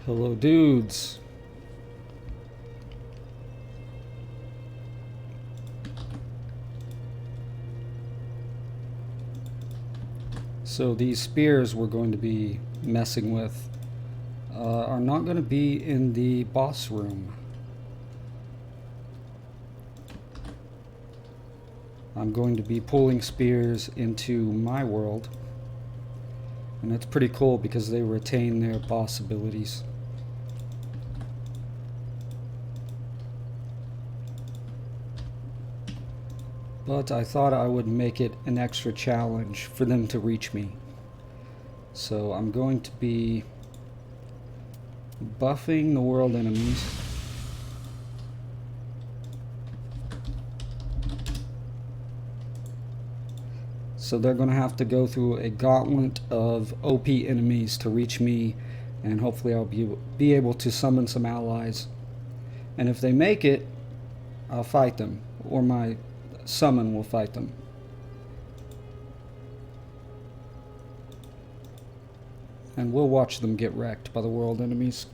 Hello, dudes. So these spears we're going to be messing with are not going to be in the boss room. I'm going to be pulling spears into my world, and it's pretty cool because they retain their boss abilities. But I thought I would make it an extra challenge for them to reach me. So I'm going to be buffing the world enemies. So they're going to have to go through a gauntlet of OP enemies to reach me, and hopefully I'll be able to summon some allies. And if they make it, I'll fight them, or my summon will fight them. And we'll watch them get wrecked by the world enemies.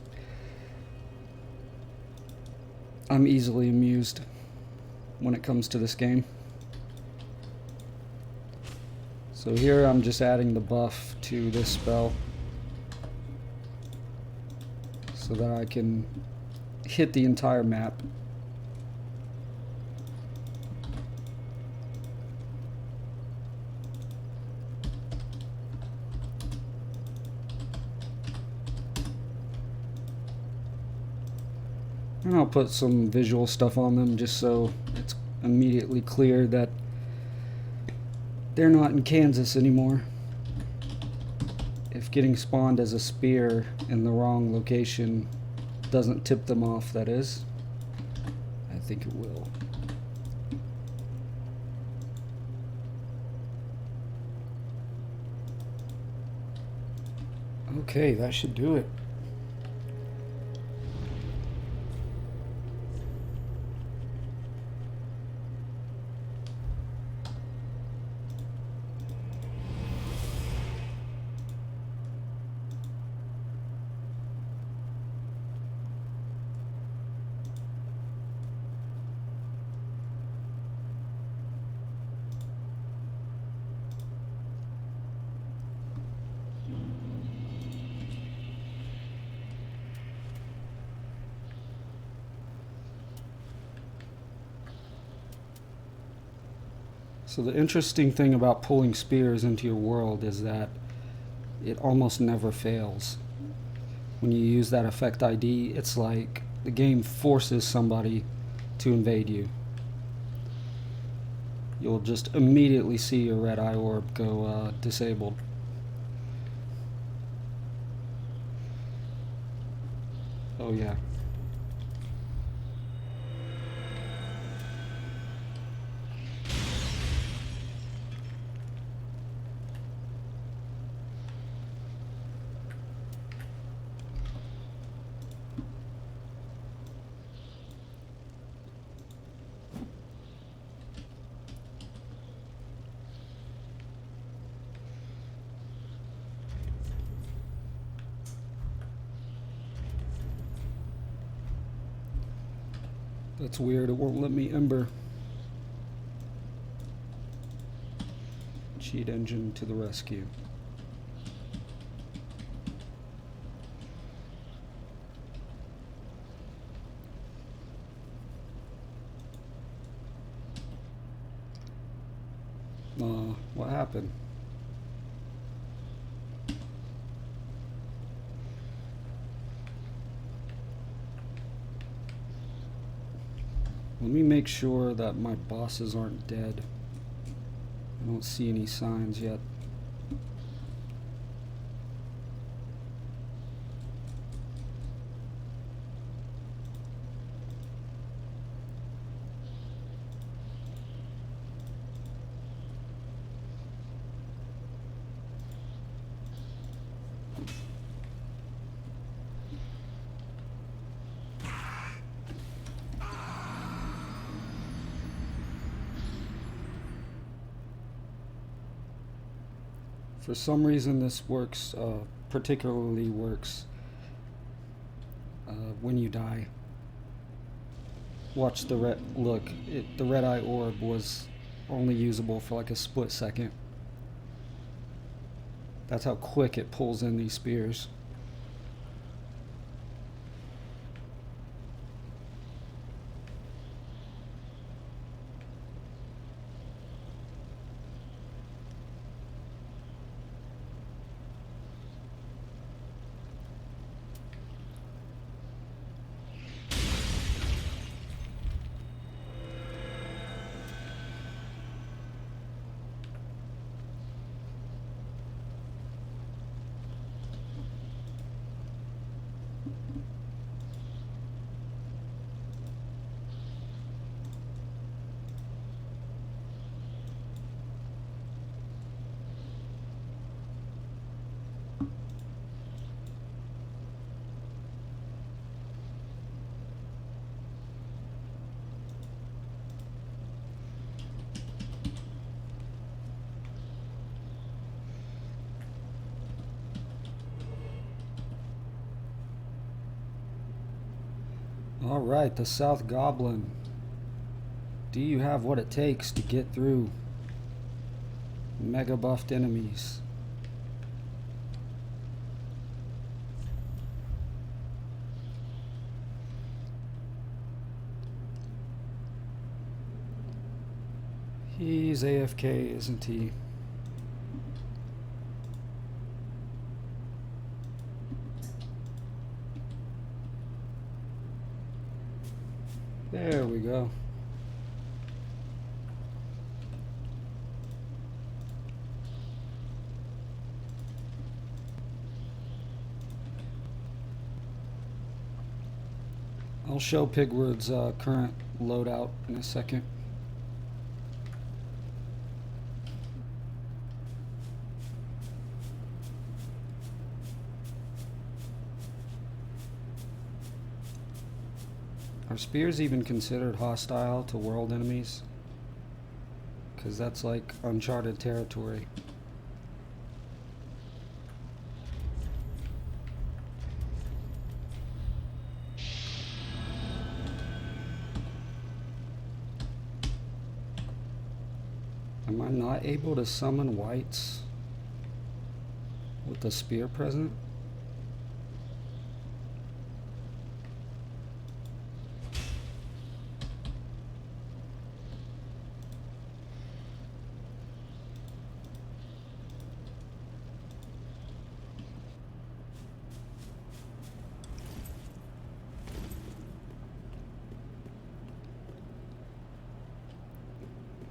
I'm easily amused when it comes to this game. So here I'm just adding the buff to this spell so that I can hit the entire map. And I'll put some visual stuff on them just so it's immediately clear that they're not in Kansas anymore. If getting spawned as a spear in the wrong location doesn't tip them off, that is. I think it will. Okay, that should do it. So the interesting thing about pulling spears into your world is that it almost never fails. When you use that effect ID, it's like the game forces somebody to invade you. You'll just immediately see your red eye orb go disabled. Oh yeah. That's weird, it won't let me ember. Cheat engine to the rescue. What happened? Let me make sure that my bosses aren't dead. I don't see any signs yet. For some reason this particularly works when you die. Watch the red. Look, the red eye orb was only usable for like a split second. That's how quick it pulls in these spears. Alright, the South Goblin. Do you have what it takes to get through mega buffed enemies? He's AFK, isn't he? There we go. I'll show Pigward's current loadout in a second. Are spears even considered hostile to world enemies? Because that's like uncharted territory. Am I not able to summon whites with the spear present?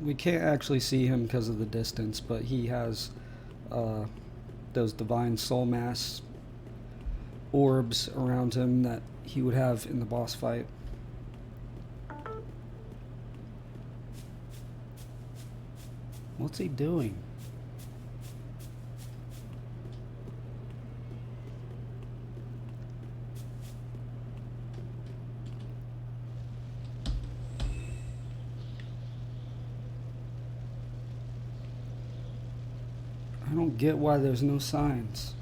We can't actually see him because of the distance, but he has those divine soul mass orbs around him that he would have in the boss fight. What's he doing? I don't get why there's no signs.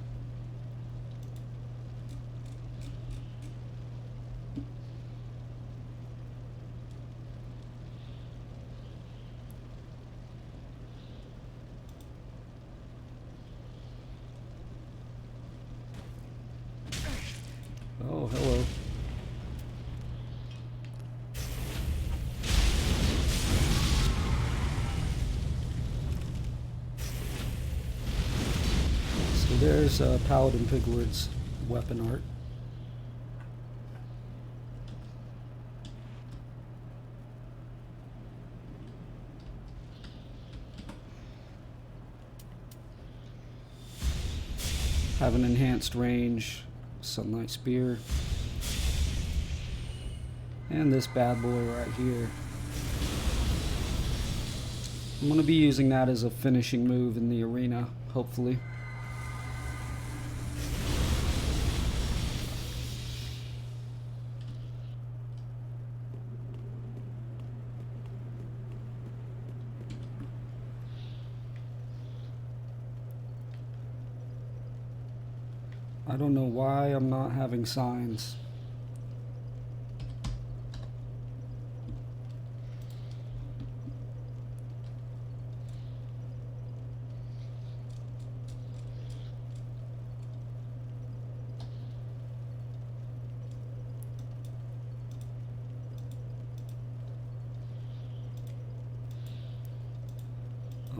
Oh, hello. There's Paladin Pigward's weapon art. Have an enhanced range, sunlight spear, and this bad boy right here. I'm going to be using that as a finishing move in the arena, hopefully. I don't know why I'm not having signs.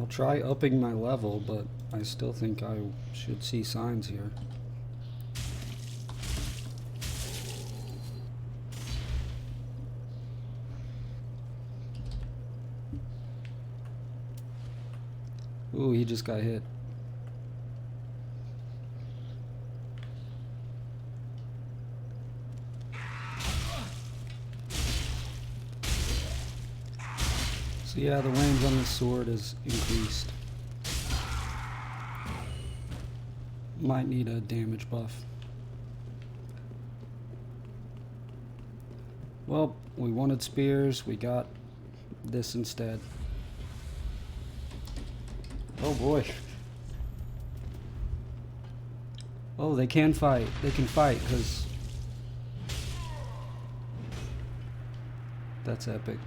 I'll try upping my level, but I still think I should see signs here. Ooh, he just got hit. So yeah, the range on this sword is increased. Might need a damage buff. Well, we wanted spears, we got this instead. Oh boy. Oh, they can fight. They can fight, because that's epic.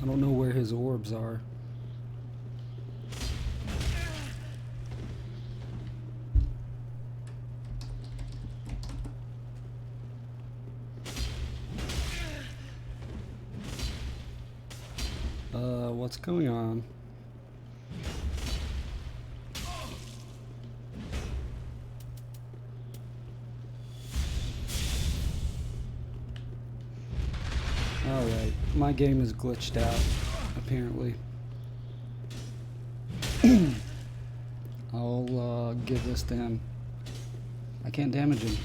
I don't know where his orbs are. What's going on? Alright, my game is glitched out, apparently. I'll give this to him. I can't damage him.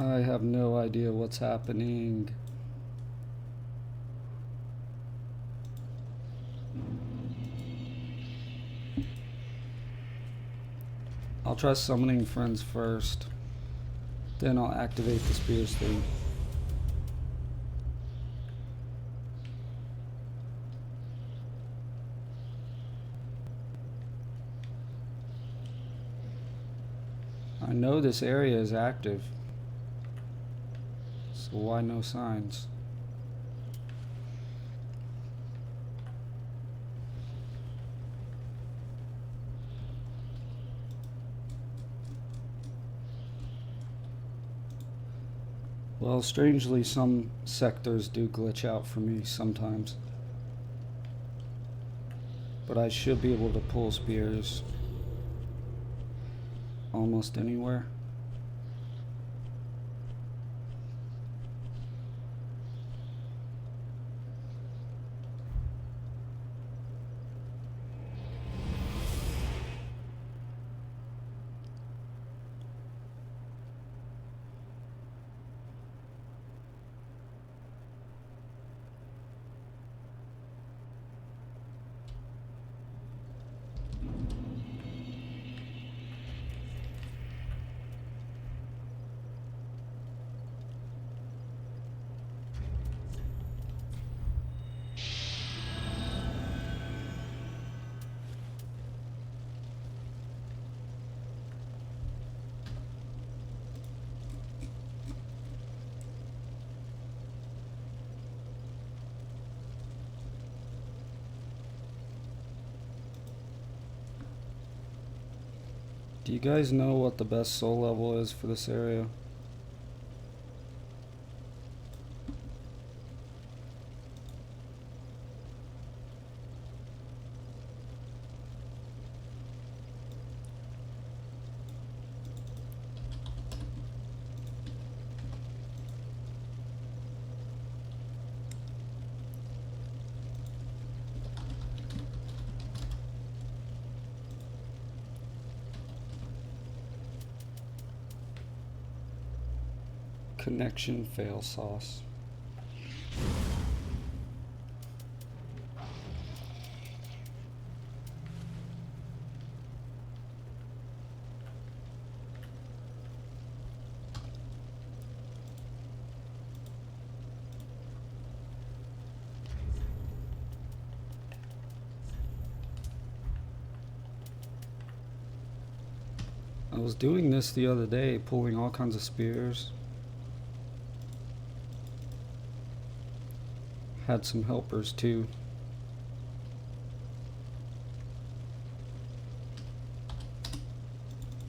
I have no idea what's happening. I'll try summoning friends first, then I'll activate the spears thing. I know this area is active. So why no signs? Well, strangely, some sectors do glitch out for me sometimes. But I should be able to pull spears almost anywhere. Do you guys know what the best soul level is for this area? Connection fail sauce. I was doing this the other day, pulling all kinds of spears. Had some helpers too.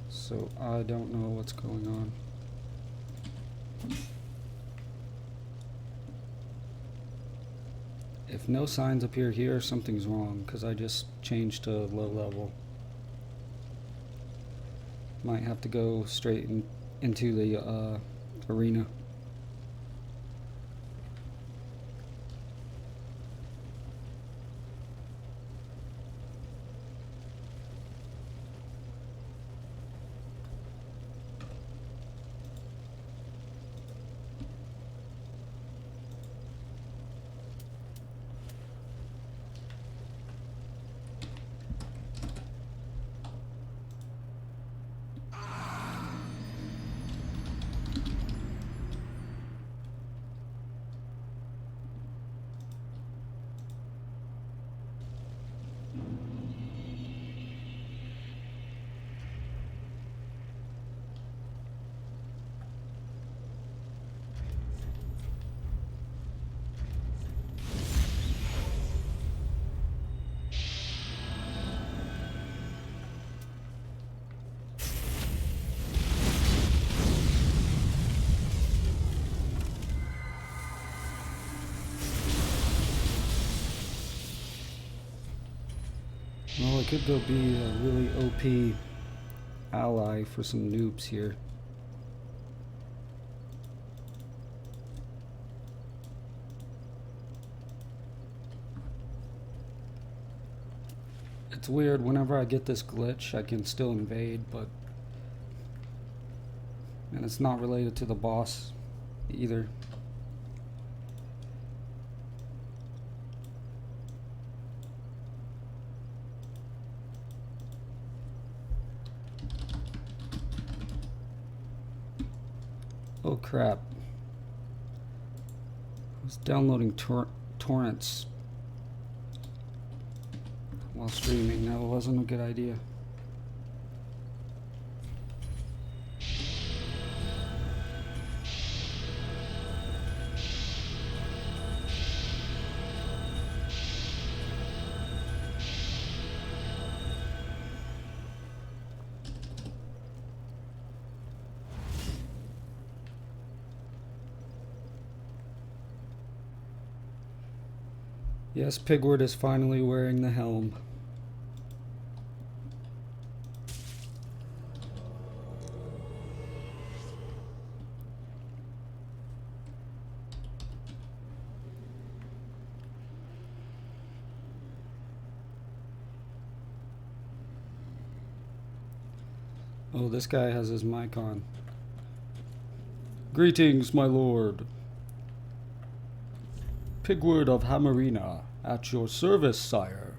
So I don't know what's going on. If no signs appear here, something's wrong, because I just changed to low level. Might have to go straight into the arena. Well, it could go be a really OP ally for some noobs here. It's weird, whenever I get this glitch, I can still invade, but... And it's not related to the boss either. Oh crap. I was downloading torrents while streaming. That wasn't a good idea. Yes, Pigward is finally wearing the helm. Oh, this guy has his mic on. Greetings, my lord. Pigward of Hamarina, at your service, sire.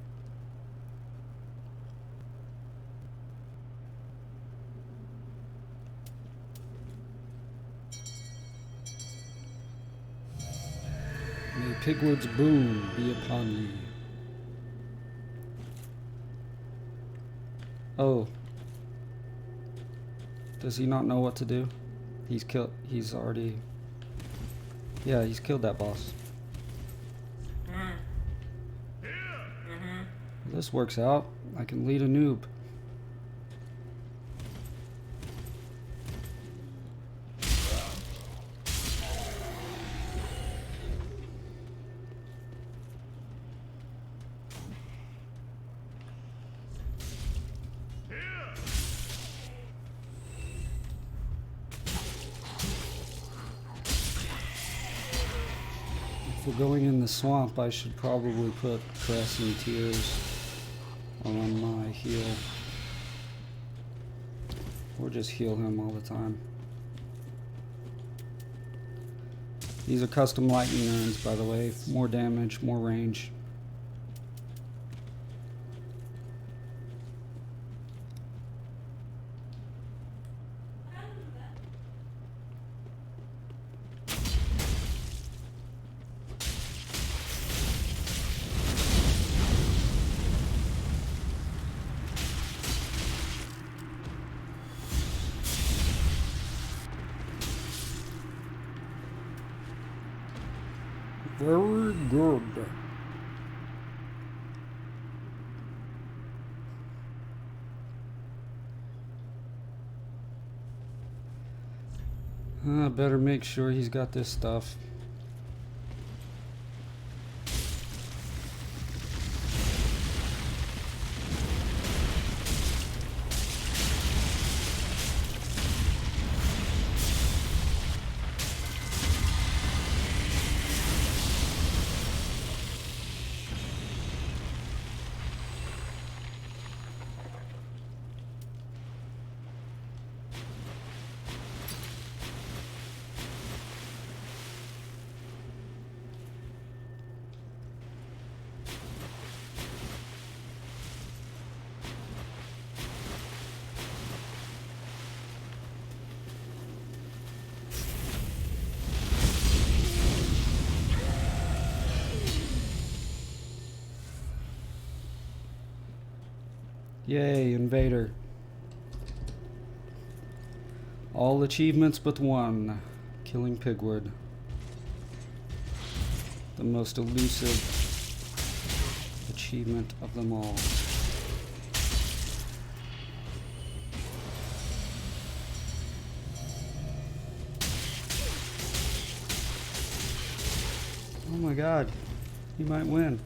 May Pigward's boon be upon ye. Oh. Does he not know what to do? He's already... Yeah, he's killed that boss. This works out. I can lead a noob. If we're going in the swamp, I should probably put Cress and Tears on my heal. Or just heal him all the time. These are custom lightning urns, by the way. More damage, more range. Very good. I better make sure he's got this stuff. Yay, Invader. All achievements but one. Killing Pigward. The most elusive achievement of them all. Oh my god, he might win.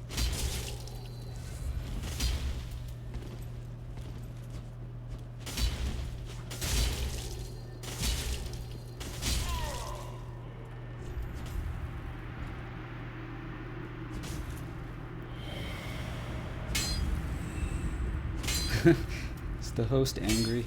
Is the host angry?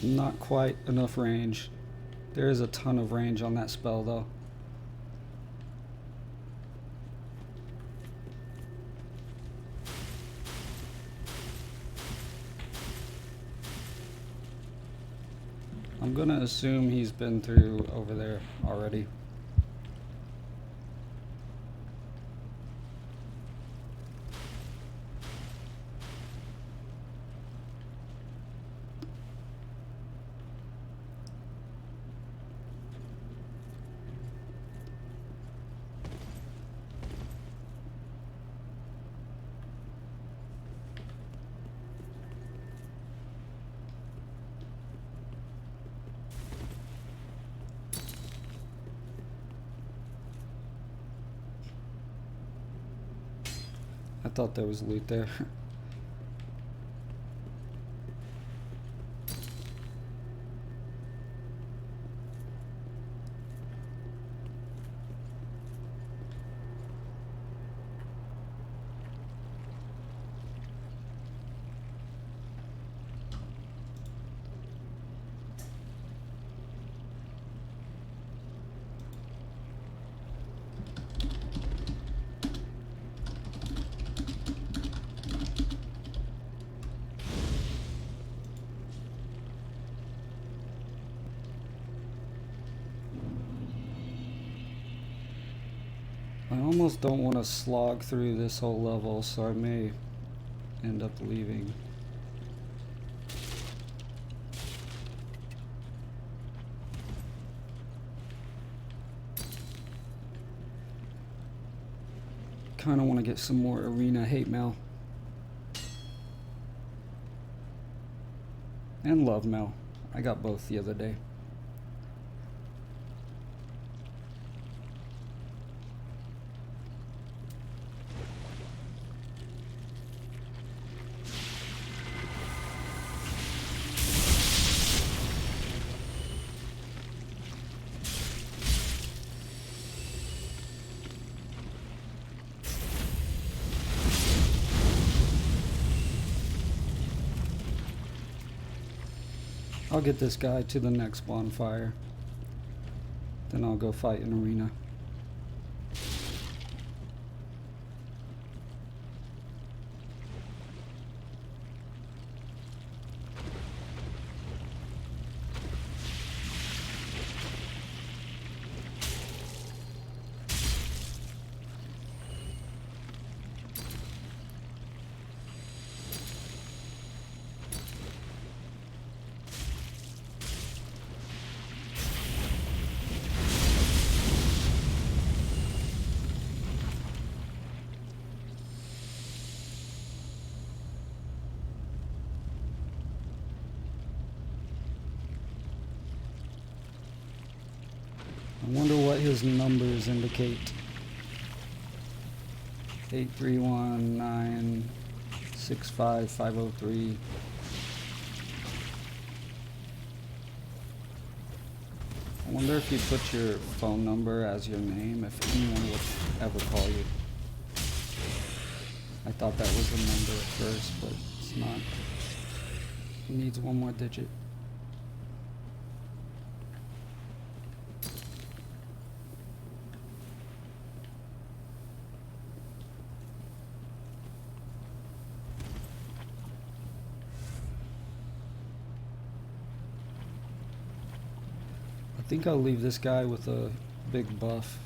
Not quite enough range. There is a ton of range on that spell though. I'm gonna assume he's been through over there already. I thought there was loot there. I almost don't want to slog through this whole level, so I may end up leaving. Kind of want to get some more arena hate mail. And love mail. I got both the other day. I'll get this guy to the next bonfire. Then I'll go fight in arena. I wonder what his numbers indicate. 831965503. I wonder if you put your phone number as your name, if anyone would ever call you. I thought that was the number at first, but it's not. It needs one more digit. I think I'll leave this guy with a big buff.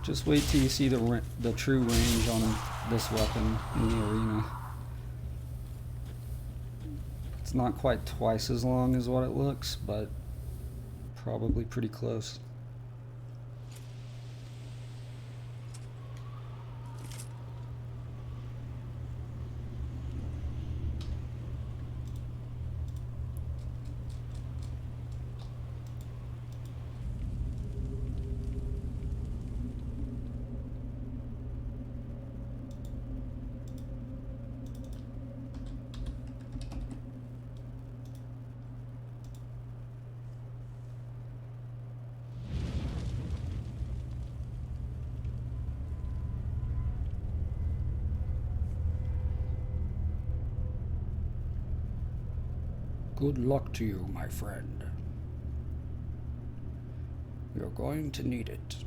Just wait till you see the true range on this weapon in the arena. It's not quite twice as long as what it looks, but probably pretty close. Good luck to you, my friend. You're going to need it.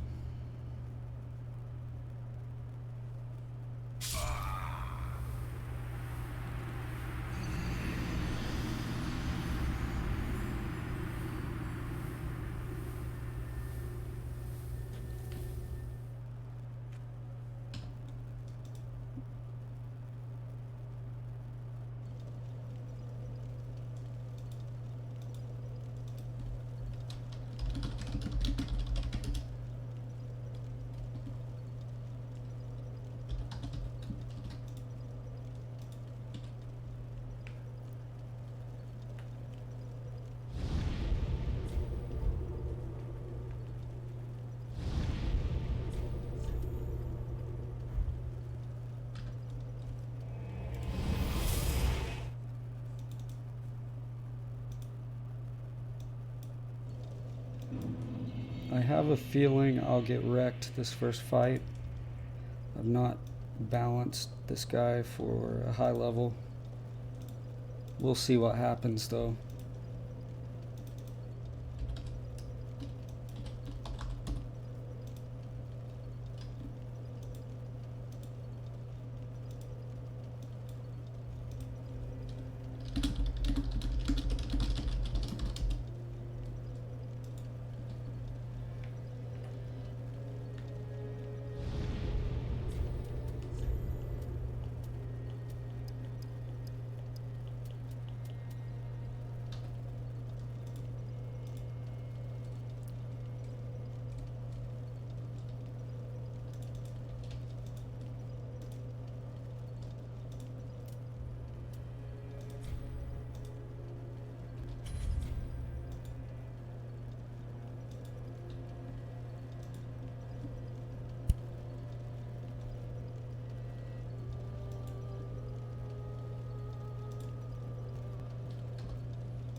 I have a feeling I'll get wrecked this first fight. I've not balanced this guy for a high level. We'll see what happens though.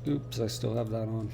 Oops, I still have that on.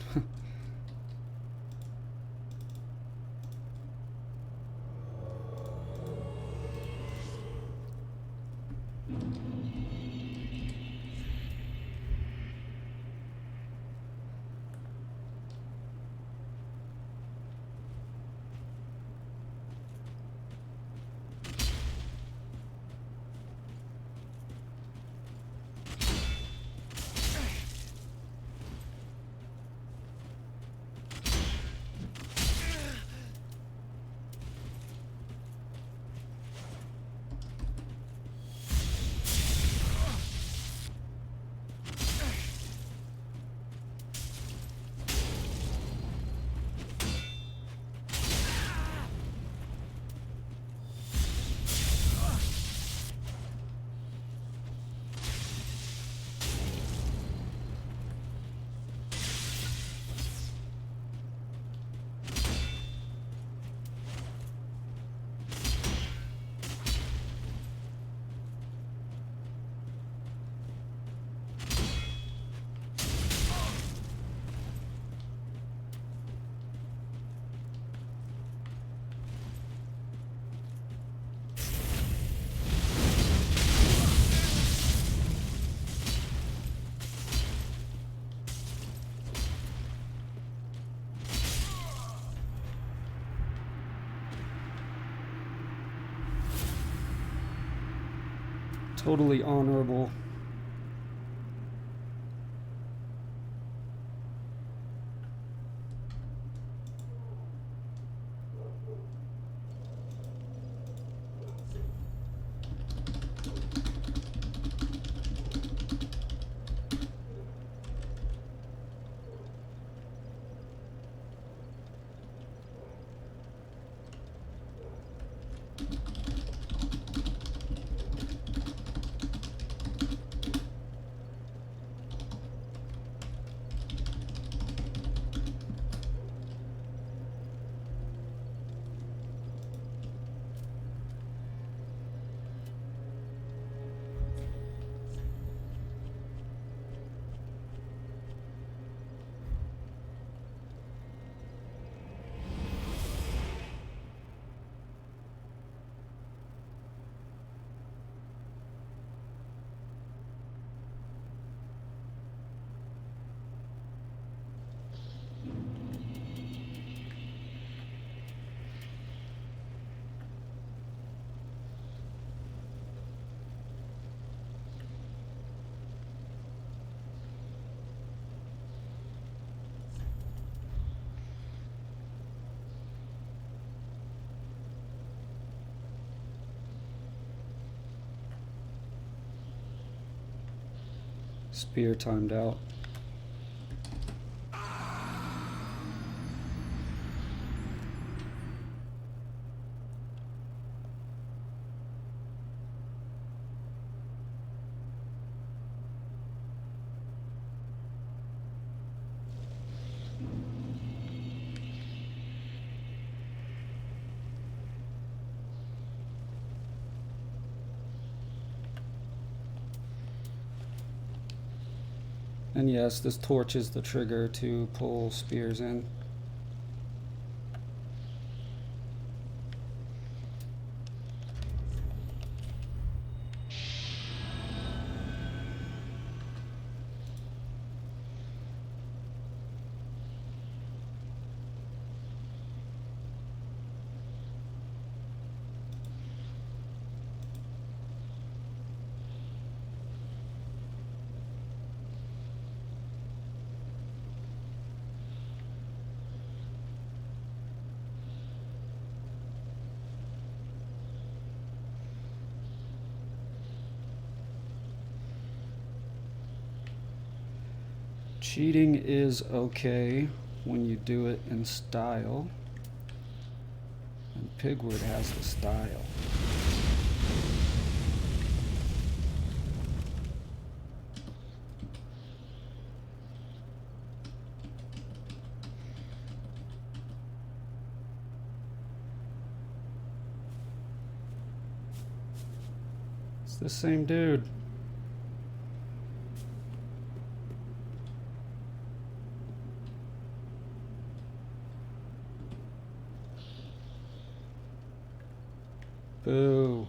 Totally honorable. Spear timed out. And yes, this torch is the trigger to pull spears in. Cheating is okay when you do it in style, and Pigward has the style. It's the same dude. Boo.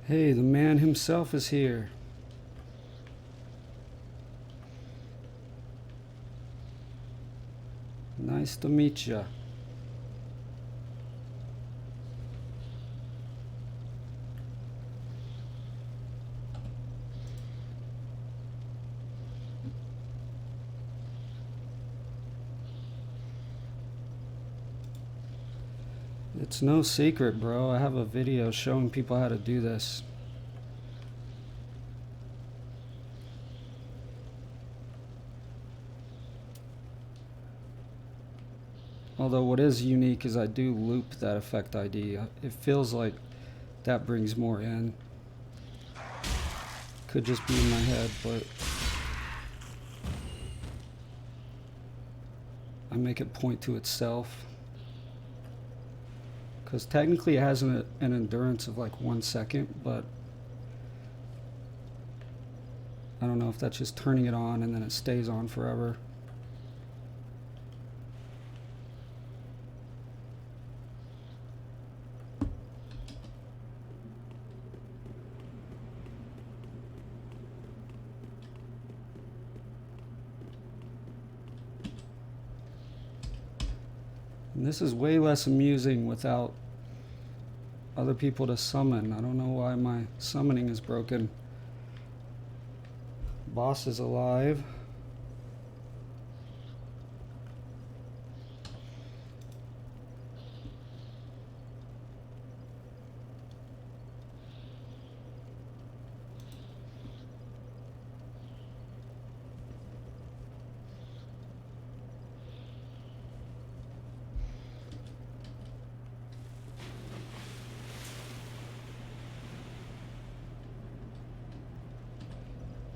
Hey, the man himself is here. Nice to meet ya. It's no secret, bro. I have a video showing people how to do this. Although what is unique is I do loop that effect ID. It feels like that brings more in. Could just be in my head, but I make it point to itself. Because technically it has an endurance of like 1 second, but I don't know if that's just turning it on and then it stays on forever. And this is way less amusing without other people to summon. I don't know why my summoning is broken. Boss is alive.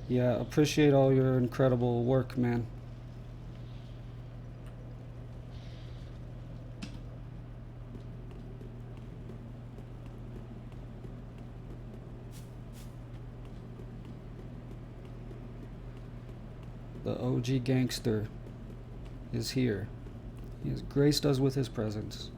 Yeah, appreciate all your incredible work, man. The OG gangster is here. He has graced us with his presence.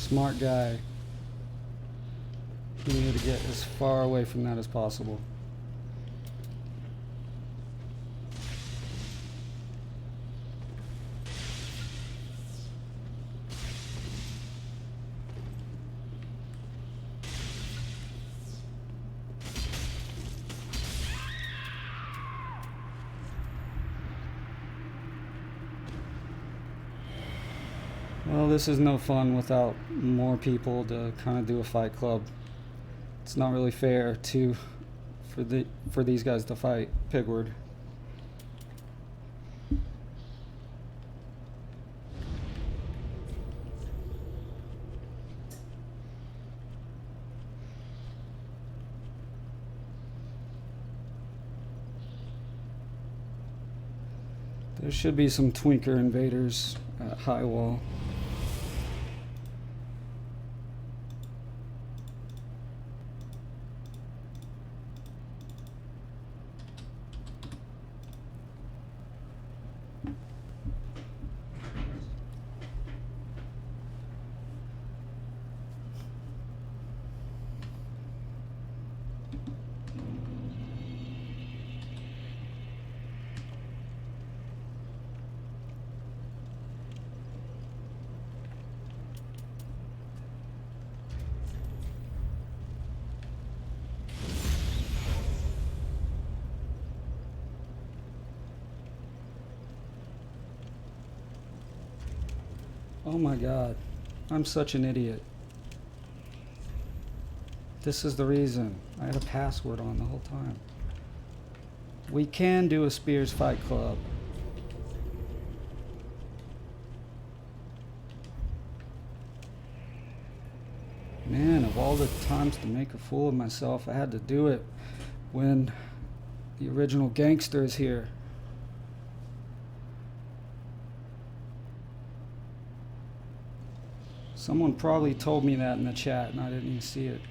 Smart guy. He knew to get as far away from that as possible. Well, this is no fun without more people to kind of do a fight club. It's not really fair for these guys to fight Pigward. There should be some Twinker invaders at high wall. Oh my god, I'm such an idiot. This is the reason. I had a password on the whole time. We can do a Spears Fight Club. Man, of all the times to make a fool of myself, I had to do it when the original gangster is here. Someone probably told me that in the chat and I didn't even see it.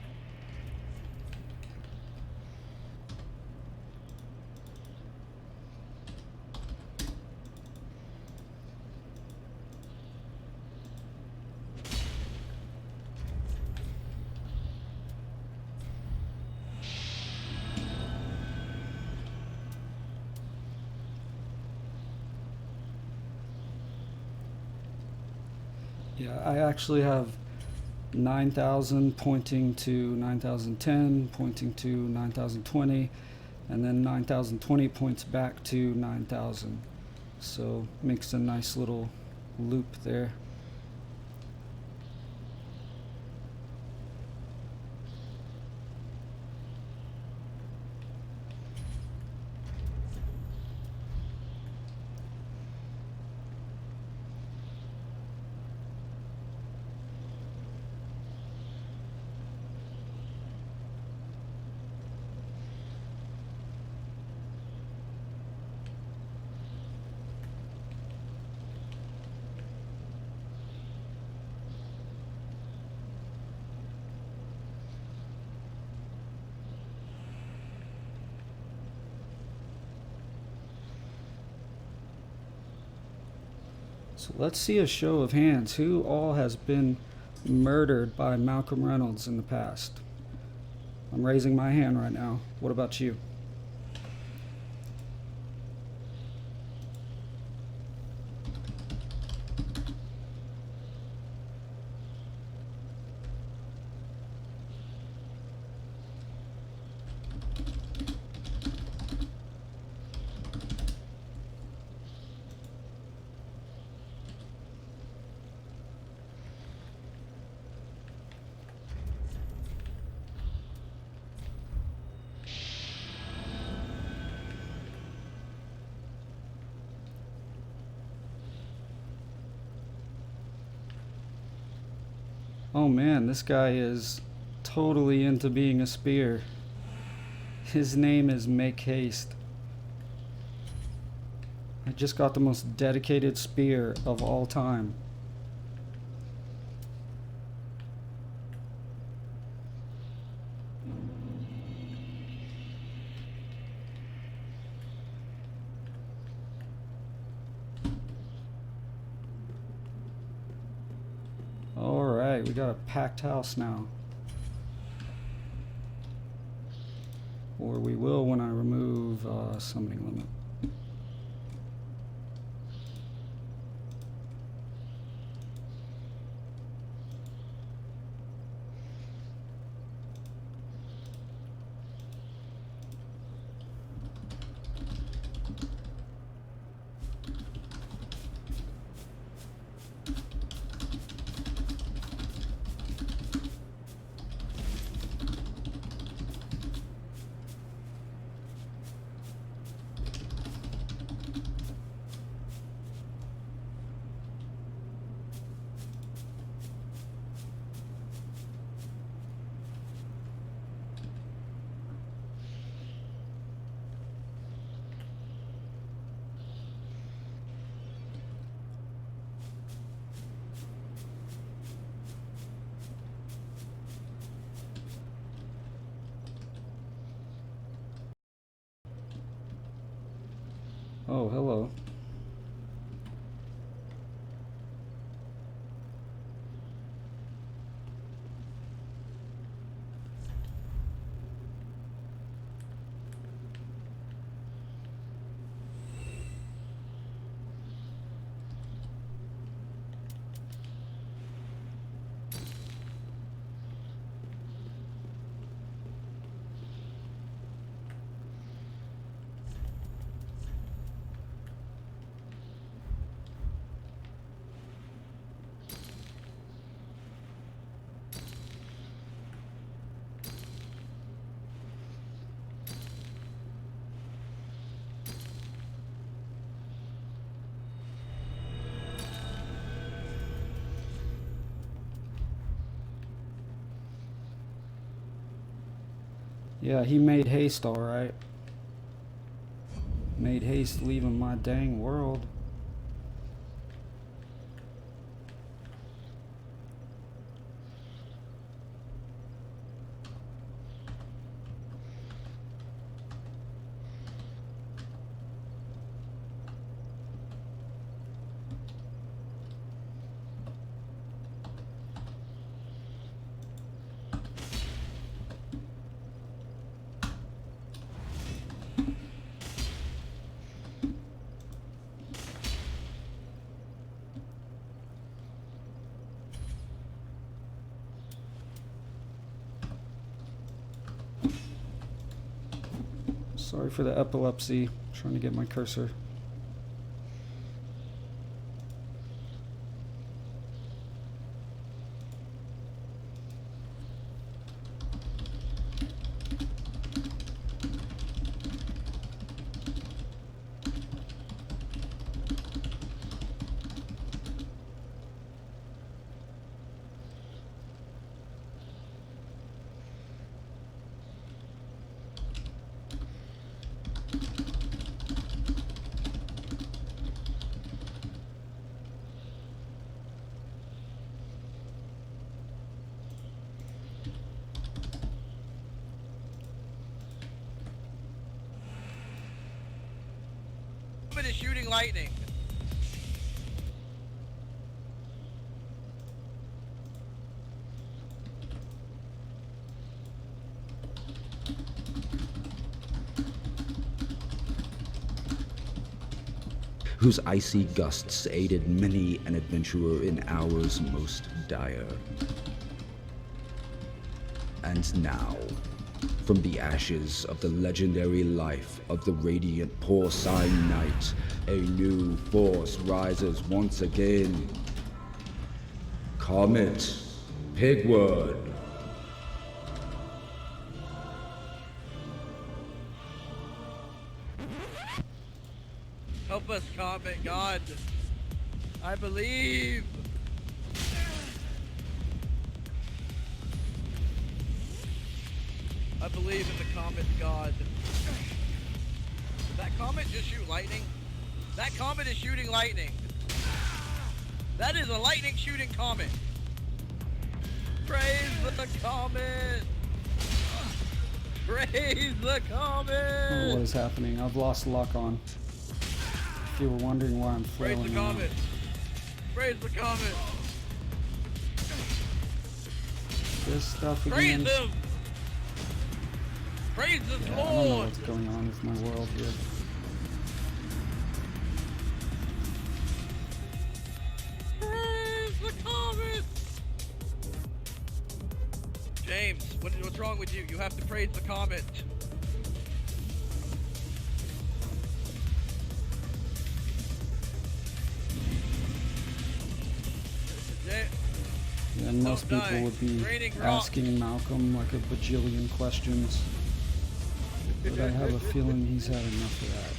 Yeah, I actually have 9,000 pointing to 9,010, pointing to 9,020, and then 9,020 points back to 9,000. So makes a nice little loop there. So let's see a show of hands. Who all has been murdered by Malcolm Reynolds in the past? I'm raising my hand right now. What about you? Oh man, this guy is totally into being a spear. His name is Make Haste. I just got the most dedicated spear of all time. Alright, we got a packed house now. Or we will when I remove summoning limit. Oh, hello. Yeah, he made haste, alright. Made haste leaving my dang world. Sorry for the epilepsy. Trying to get my cursor. It is shooting lightning. Whose icy gusts aided many an adventurer in hours most dire. And now, from the ashes of the legendary life of the radiant porcine knight, a new force rises once again. Comet Pigward. Help us, Comet God. I believe. I believe in the Comet God. Did that comet just shoot lightning? That comet is shooting lightning. That is a lightning shooting comet. Praise the comet. Praise the comet. What is happening? I've lost luck on. If you were wondering why I'm flailing Praise the comet. Praise the comet. this stuff Praise again? him! Praise the Yeah, I don't know Lord! what's going on with my world here. Praise the comet! James, what's wrong with you? You have to praise the comet. And most Don't people die. would be Raining rock. asking Malcolm like a bajillion questions. But I have a feeling he's had enough of that.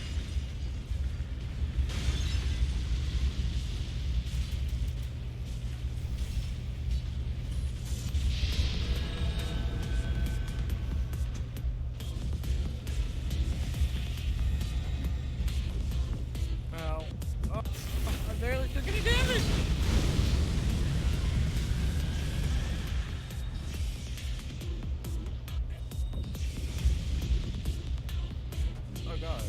Ow. Oh, I barely took any damage! Oh god.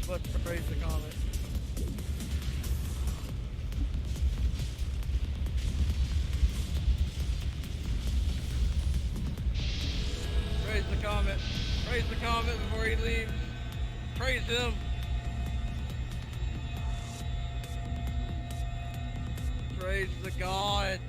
Let's praise the comet. Praise the comet. Praise the comet before he leaves. Praise him. Praise the God.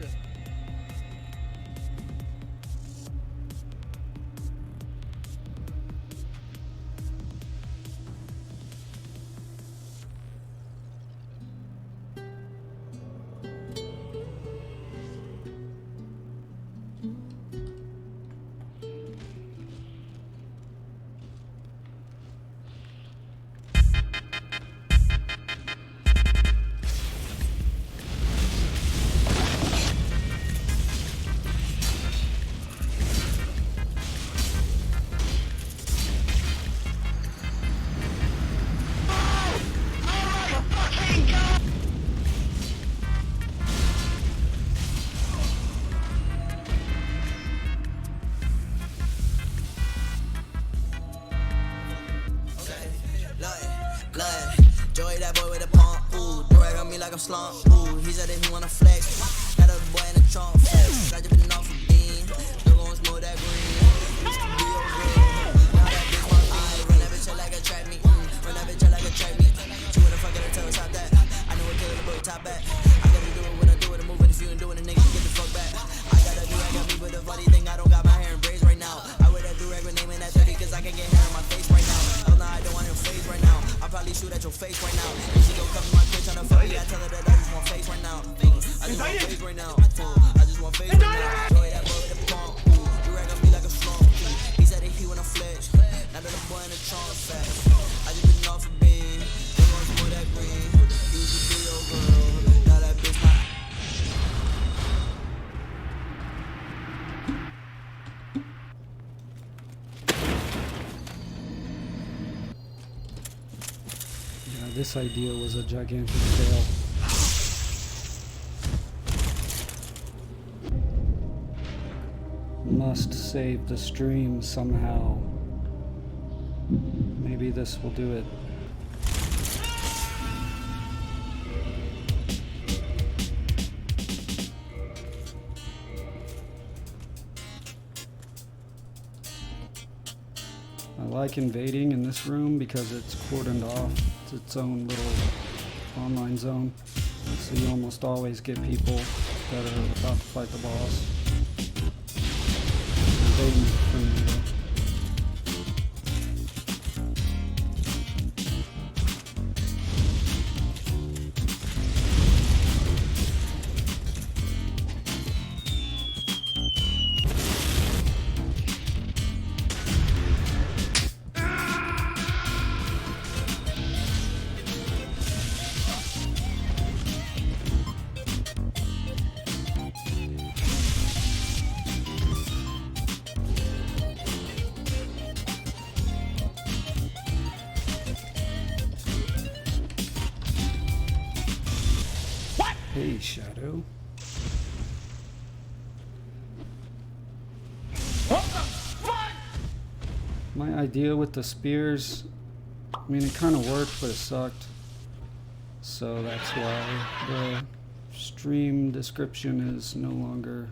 Joey, that boy with a pump, ooh. Drag on me like I'm slump, ooh. He said that he wanna flex. Got a boy in the trunk, flex. I just been off a bean. Still gon' smoke that green. Used to be your girl. Now that bitch want me. Run that bitch up like a trap me. Run that bitch up like a trap me. She wanna fuck it until it's top that. I know what killer the boy top back. I gotta do it when I do it. I'm moving. If you ain't doing it, nigga, get the fuck back. I gotta do it, got me with a funny thing. I don't got my hair in braids right now. I wear that do-rag with name in that 30 cause I can get hair in my face right now. Hell nah, I don't want him face right now. I'll probably shoot at your face right now. If she gon' come to my bitch tryna fuck me, I tell her that I just want face right now. I just want face right now. I just want face right now. Joey, that boy with the pump. You rag on me like a slump. He said that he wanna flex. Now that the boy in the trunk fat. I just been off a bean. They want to that green. Used to be your girl. Now that bitch my. This idea was a gigantic fail. Must save the stream somehow. Maybe this will do it. I like invading in this room because it's cordoned off. It's its own little online zone. So you almost always get people that are about to fight the boss. Invading from the Hey, Shadow. What the fuck? My idea with the spears, I mean, it kind of worked, but it sucked. So that's why the stream description is no longer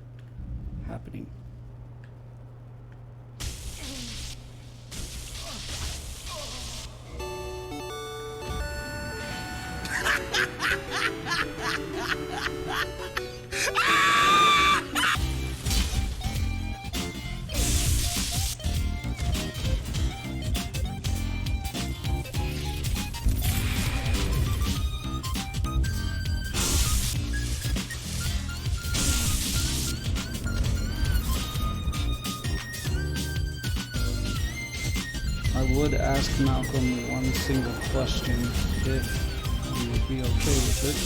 happening. I would ask Malcolm one single question if he would be okay with it.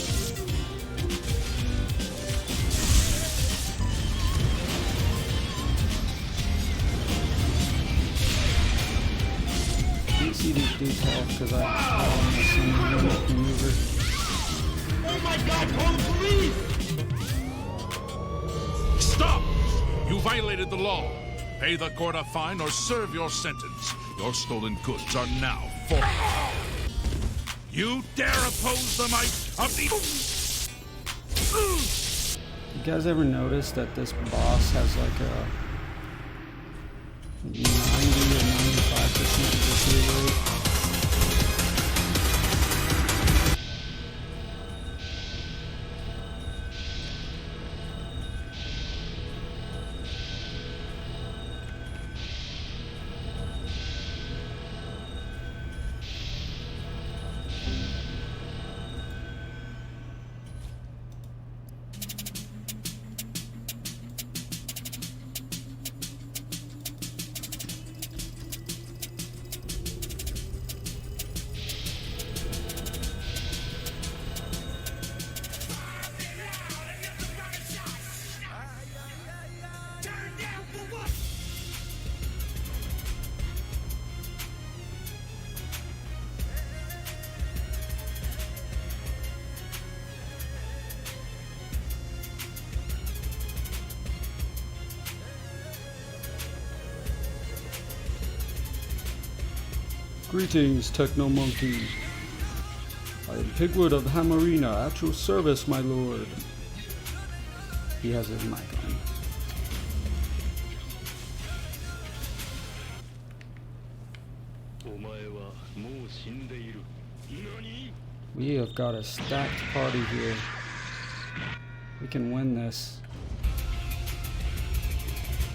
Can't see these dudes' health because I want to see them maneuver. Oh my God, call the police! Stop! You violated the law. Pay the court a fine or serve your sentence. Your stolen goods are now forfeit. You dare oppose the might of the... You guys ever notice that this boss has like a 90 or 95% victory rate? Greetings, Techno Monkey. I am Pigward of Hammarina, at your service, my lord. He has his mic on. We have got a stacked party here. We can win this.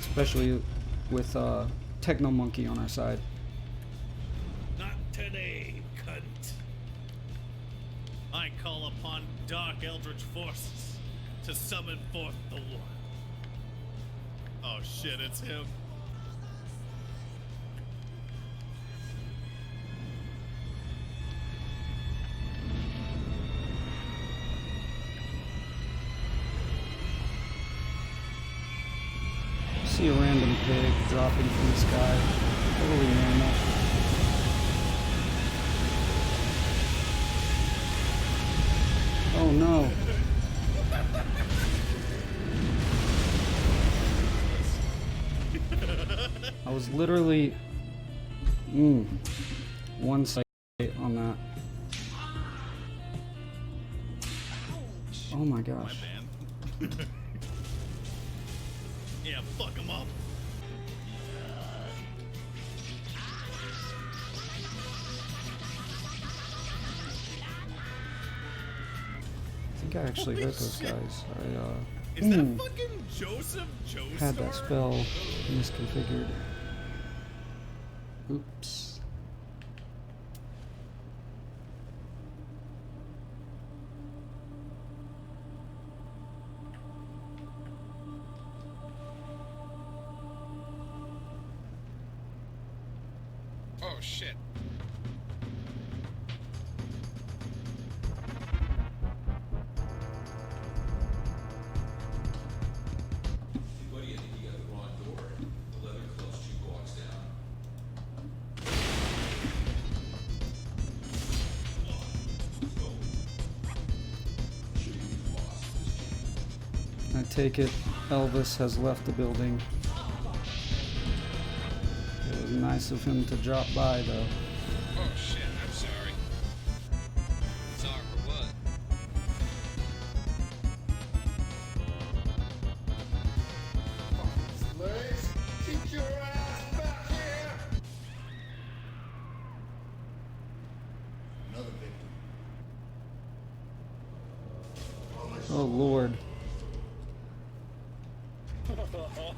Especially with Techno Monkey on our side. Not today, cunt. I call upon dark eldritch forces to summon forth the one. Oh shit, it's him. See a random pig dropping from the sky. Totally normal. Oh no. I was literally one sight on that. Oh my gosh. Yeah, fuck him up. I think I actually hurt those guys. Is that fucking Joseph Joestar? Had that spell misconfigured. Oops. Oh, shit. I take it Elvis has left the building. was nice of him to drop by, though. Oh shit, I'm sorry. Sorry for what? Slaves, keep your ass back here! Another victim. Oh, Lord.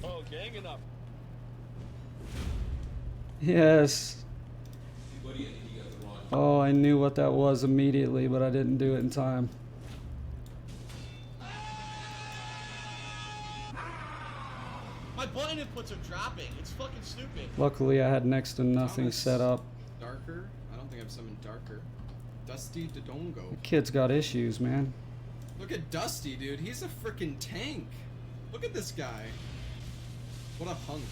Oh, ganging up. Yes. Oh, I knew what that was immediately, but I didn't do it in time. My button inputs are dropping. It's fucking stupid. Luckily, I had next to nothing Thomas. set up. Darker? I don't think I've summoned Darker. Dusty Dodongo. The kid's got issues, man. Look at Dusty, dude. He's a freaking tank. Look at this guy. What a hunk.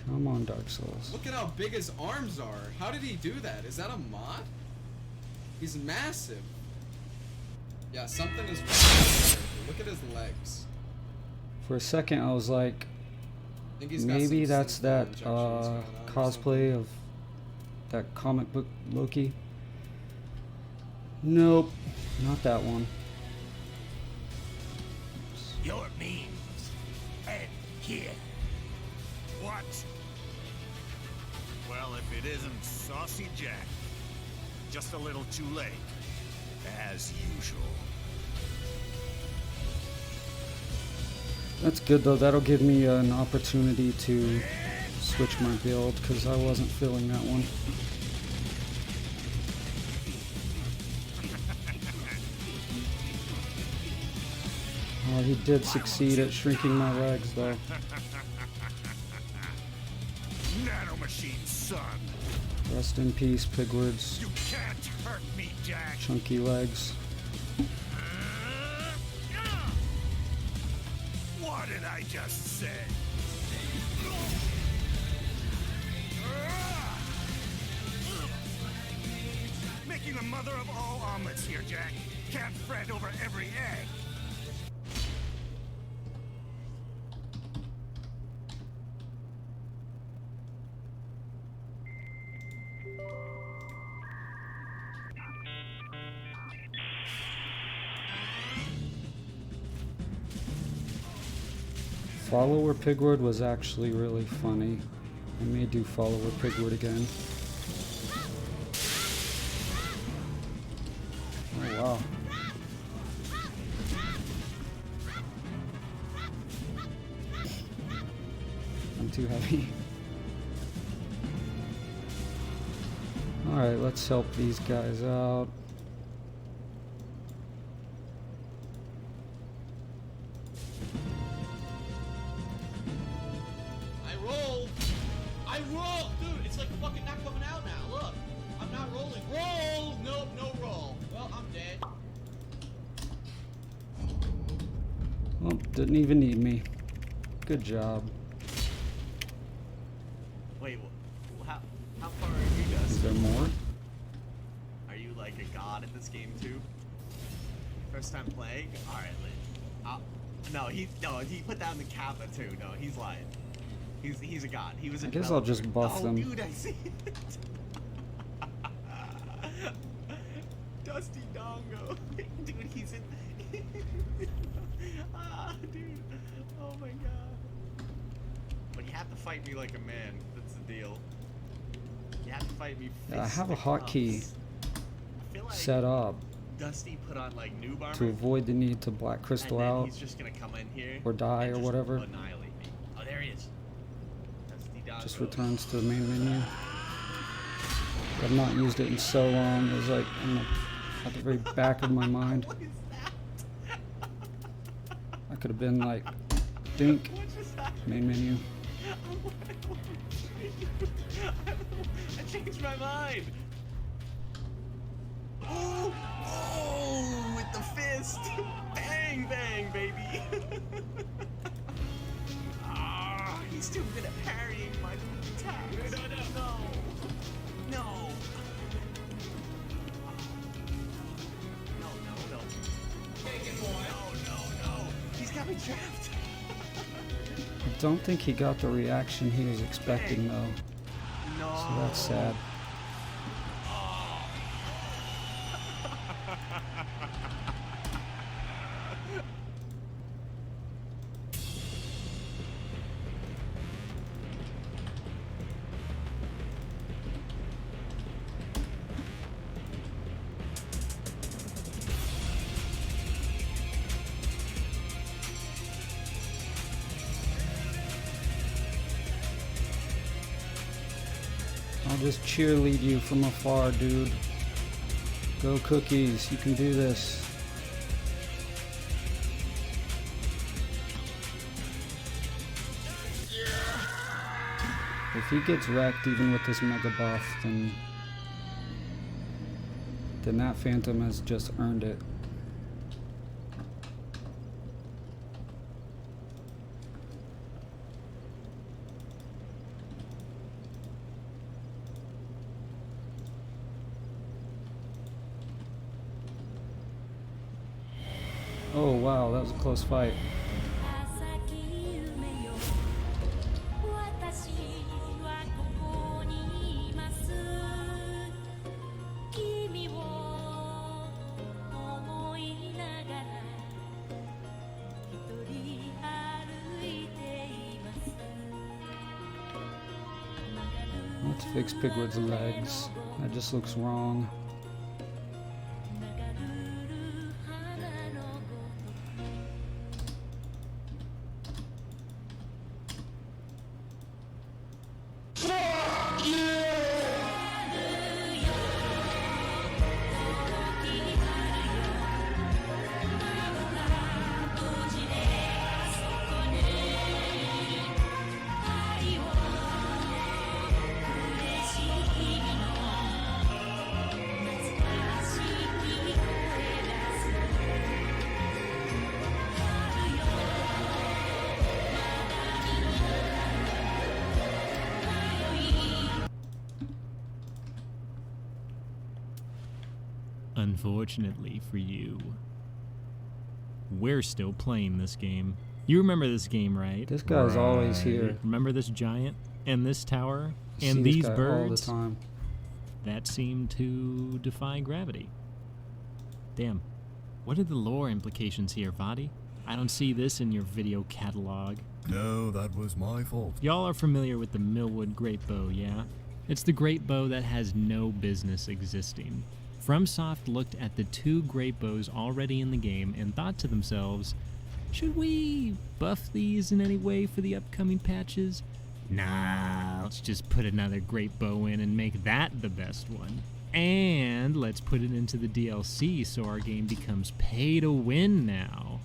Come on, Dark Souls. Look at how big his arms are. How did he do that? Is that a mod? He's massive. Yeah, something is wrong with him. Look at his legs. For a second, I was like, I think he's got maybe some that's synthol that injections going on or cosplay of that comic book Loki. Nope, not that one. Your means end here. What? Well, if it isn't Saucy Jack, just a little too late, as usual. That's good though, that'll give me an opportunity to switch my build, because I wasn't feeling that one. Oh, he did succeed at shrinking my legs though. Nanomachine, son. Rest in peace, Pigwards. You can't hurt me, Jack. Chunky legs. What did I just say? Making the mother of all omelets here, Jack. Can't fret over every egg. Follower Pigward was actually really funny. I may do Follower Pigward again. Oh wow. I'm too heavy. Alright, let's help these guys out. I rolled! Dude, it's like fucking not coming out now. Look. I'm not rolling. Roll! Nope, no roll. Well, I'm dead. Well, didn't even need me. Good job. Wait, how far are you guys? Is there more? Are you like a god at this game too? First time playing? Alright, no, he put down the kappa too. No, he's lying. He's a god. He was a I guess I'll developer. just buff them. Dude, I see it. Dusty Dongo. Dude, he's in. Dude. Oh my god. But you have to fight me like a man. That's the deal. You have to fight me. Yeah, I have a fist to hotkey cuffs. I feel like set up Dusty put on like noob armor. to avoid the need to black crystal and then out he's just gonna come in here or die and or just whatever. Annihilate me. Oh, there he is. Dusty Dongo. Just returns to the main menu. I've not used it in so long. It was like at the very back of my mind. What is that? I could have been like, dink, What just happened? main menu. I changed my mind. Oh, oh, with the fist. Bang, bang, baby. Ah, he's too good at parrying my attacks. No. No. No. Take it, boy. No. He's got me trapped. It don't think he got the reaction he was expecting, though. No. So that's sad. I'll just cheerlead you from afar, dude. Go Cookies, you can do this. If he gets wrecked even with this mega buff, then that Phantom has just earned it. Oh wow, that was a close fight. Let's fix Pigward's legs. That just looks wrong. Unfortunately for you, we're still playing this game. You remember this game, right? This guy's always here. Remember this giant and this tower and See these this guy birds all the time. that seem to defy gravity? Damn. What are the lore implications here, Vadi? I don't see this in your video catalog. No, that was my fault. Y'all are familiar with the Millwood Great Bow, yeah? It's the great bow that has no business existing. FromSoft looked at the 2 great bows already in the game and thought to themselves, should we buff these in any way for the upcoming patches? Nah, let's just put another great bow in and make that the best one. And let's put it into the DLC so our game becomes pay to win now.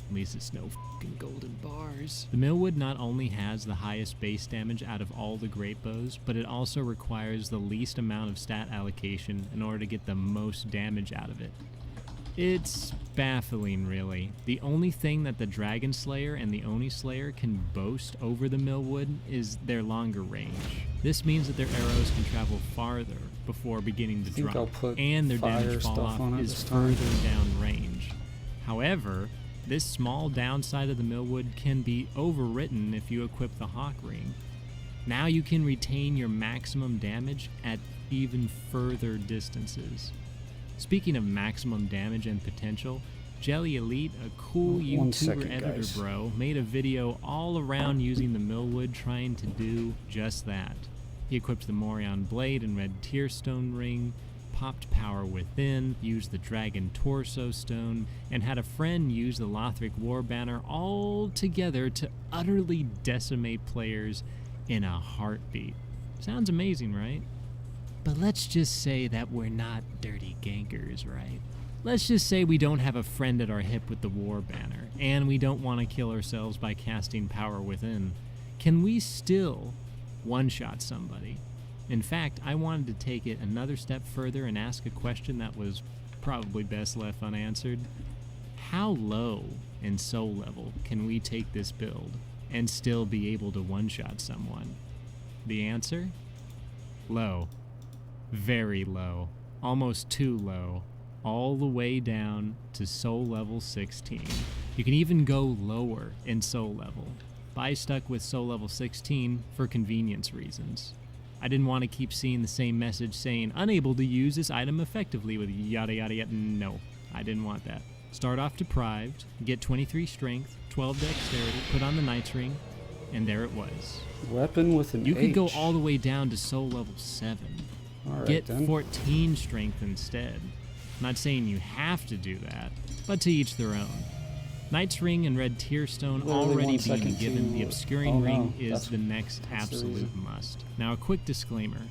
At least it's no fucking golden bars. The Millwood not only has the highest base damage out of all the great bows, but it also requires the least amount of stat allocation in order to get the most damage out of it. It's baffling, really. The only thing that the Dragon Slayer and the Oni Slayer can boast over the Millwood is their longer range. This means that their arrows can travel farther before beginning to drop, and their damage fall off is further down range. However, this small downside of the Millwood can be overwritten if you equip the Hawk Ring. Now you can retain your maximum damage at even further distances. Speaking of maximum damage and potential, Jelly Elite, a cool YouTuber editor bro, made a video all around using the Millwood trying to do just that. He equipped the Morion Blade and Red Tearstone Ring, popped Power Within, used the Dragon Torso Stone, and had a friend use the Lothric War Banner all together to utterly decimate players in a heartbeat. Sounds amazing, right? But let's just say that we're not dirty gankers, right? Let's just say we don't have a friend at our hip with the War Banner, and we don't want to kill ourselves by casting Power Within. Can we still one-shot somebody? In fact, I wanted to take it another step further and ask a question that was probably best left unanswered. How low in soul level can we take this build and still be able to one-shot someone? The answer? Low. Very low. Almost too low. All the way down to soul level 16. You can even go lower in soul level. but I stuck with soul level 16 for convenience reasons. I didn't want to keep seeing the same message saying, unable to use this item effectively with yada yada yada. No, I didn't want that. Start off deprived, get 23 strength, 12 dexterity, put on the Knight's Ring, and there it was. Weapon with an You could go H. all the way down to soul level 7. Alright, Get then. 14 strength instead. Not saying you have to do that, but to each their own. Knight's Ring and Red Tearstone Literally already 1 being second given, the to- Obscuring oh, Ring no, is that's- the next that's the absolute reason. must. Now a quick disclaimer.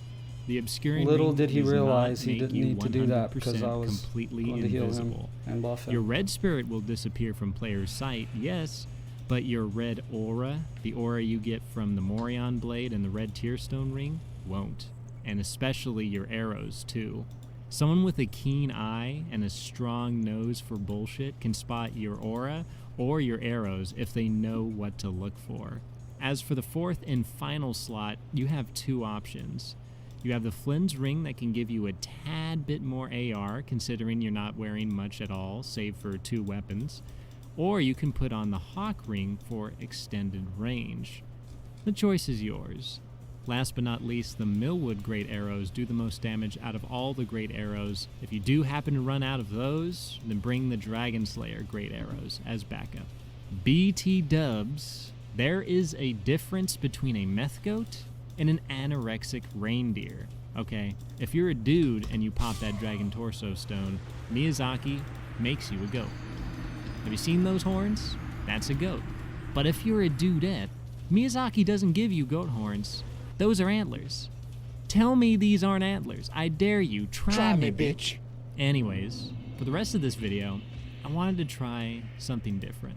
The Obscuring Little Ring did he does realize not he make didn't you need to do that because I 100% was completely going to heal him invisible. and buff him. Your red spirit will disappear from player's sight, yes, but your red aura, the aura you get from the Morion Blade and the Red Tearstone Ring, won't. And especially your arrows, too. Someone with a keen eye and a strong nose for bullshit can spot your aura or your arrows if they know what to look for. As for the fourth and final slot, you have two options. You have the Flynn's Ring that can give you a tad bit more AR, considering you're not wearing much at all, save for 2 weapons. Or you can put on the Hawk Ring for extended range. The choice is yours. Last but not least, the Millwood Great Arrows do the most damage out of all the Great Arrows. If you do happen to run out of those, then bring the Dragon Slayer Great Arrows as backup. BT dubs, there is a difference between a meth goat and an anorexic reindeer. Okay, if you're a dude and you pop that Dragon Torso Stone, Miyazaki makes you a goat. Have you seen those horns? That's a goat. But if you're a dudette, Miyazaki doesn't give you goat horns. Those are antlers. Tell me these aren't antlers. I dare you. Try me, bitch. Anyways, for the rest of this video, I wanted to try something different.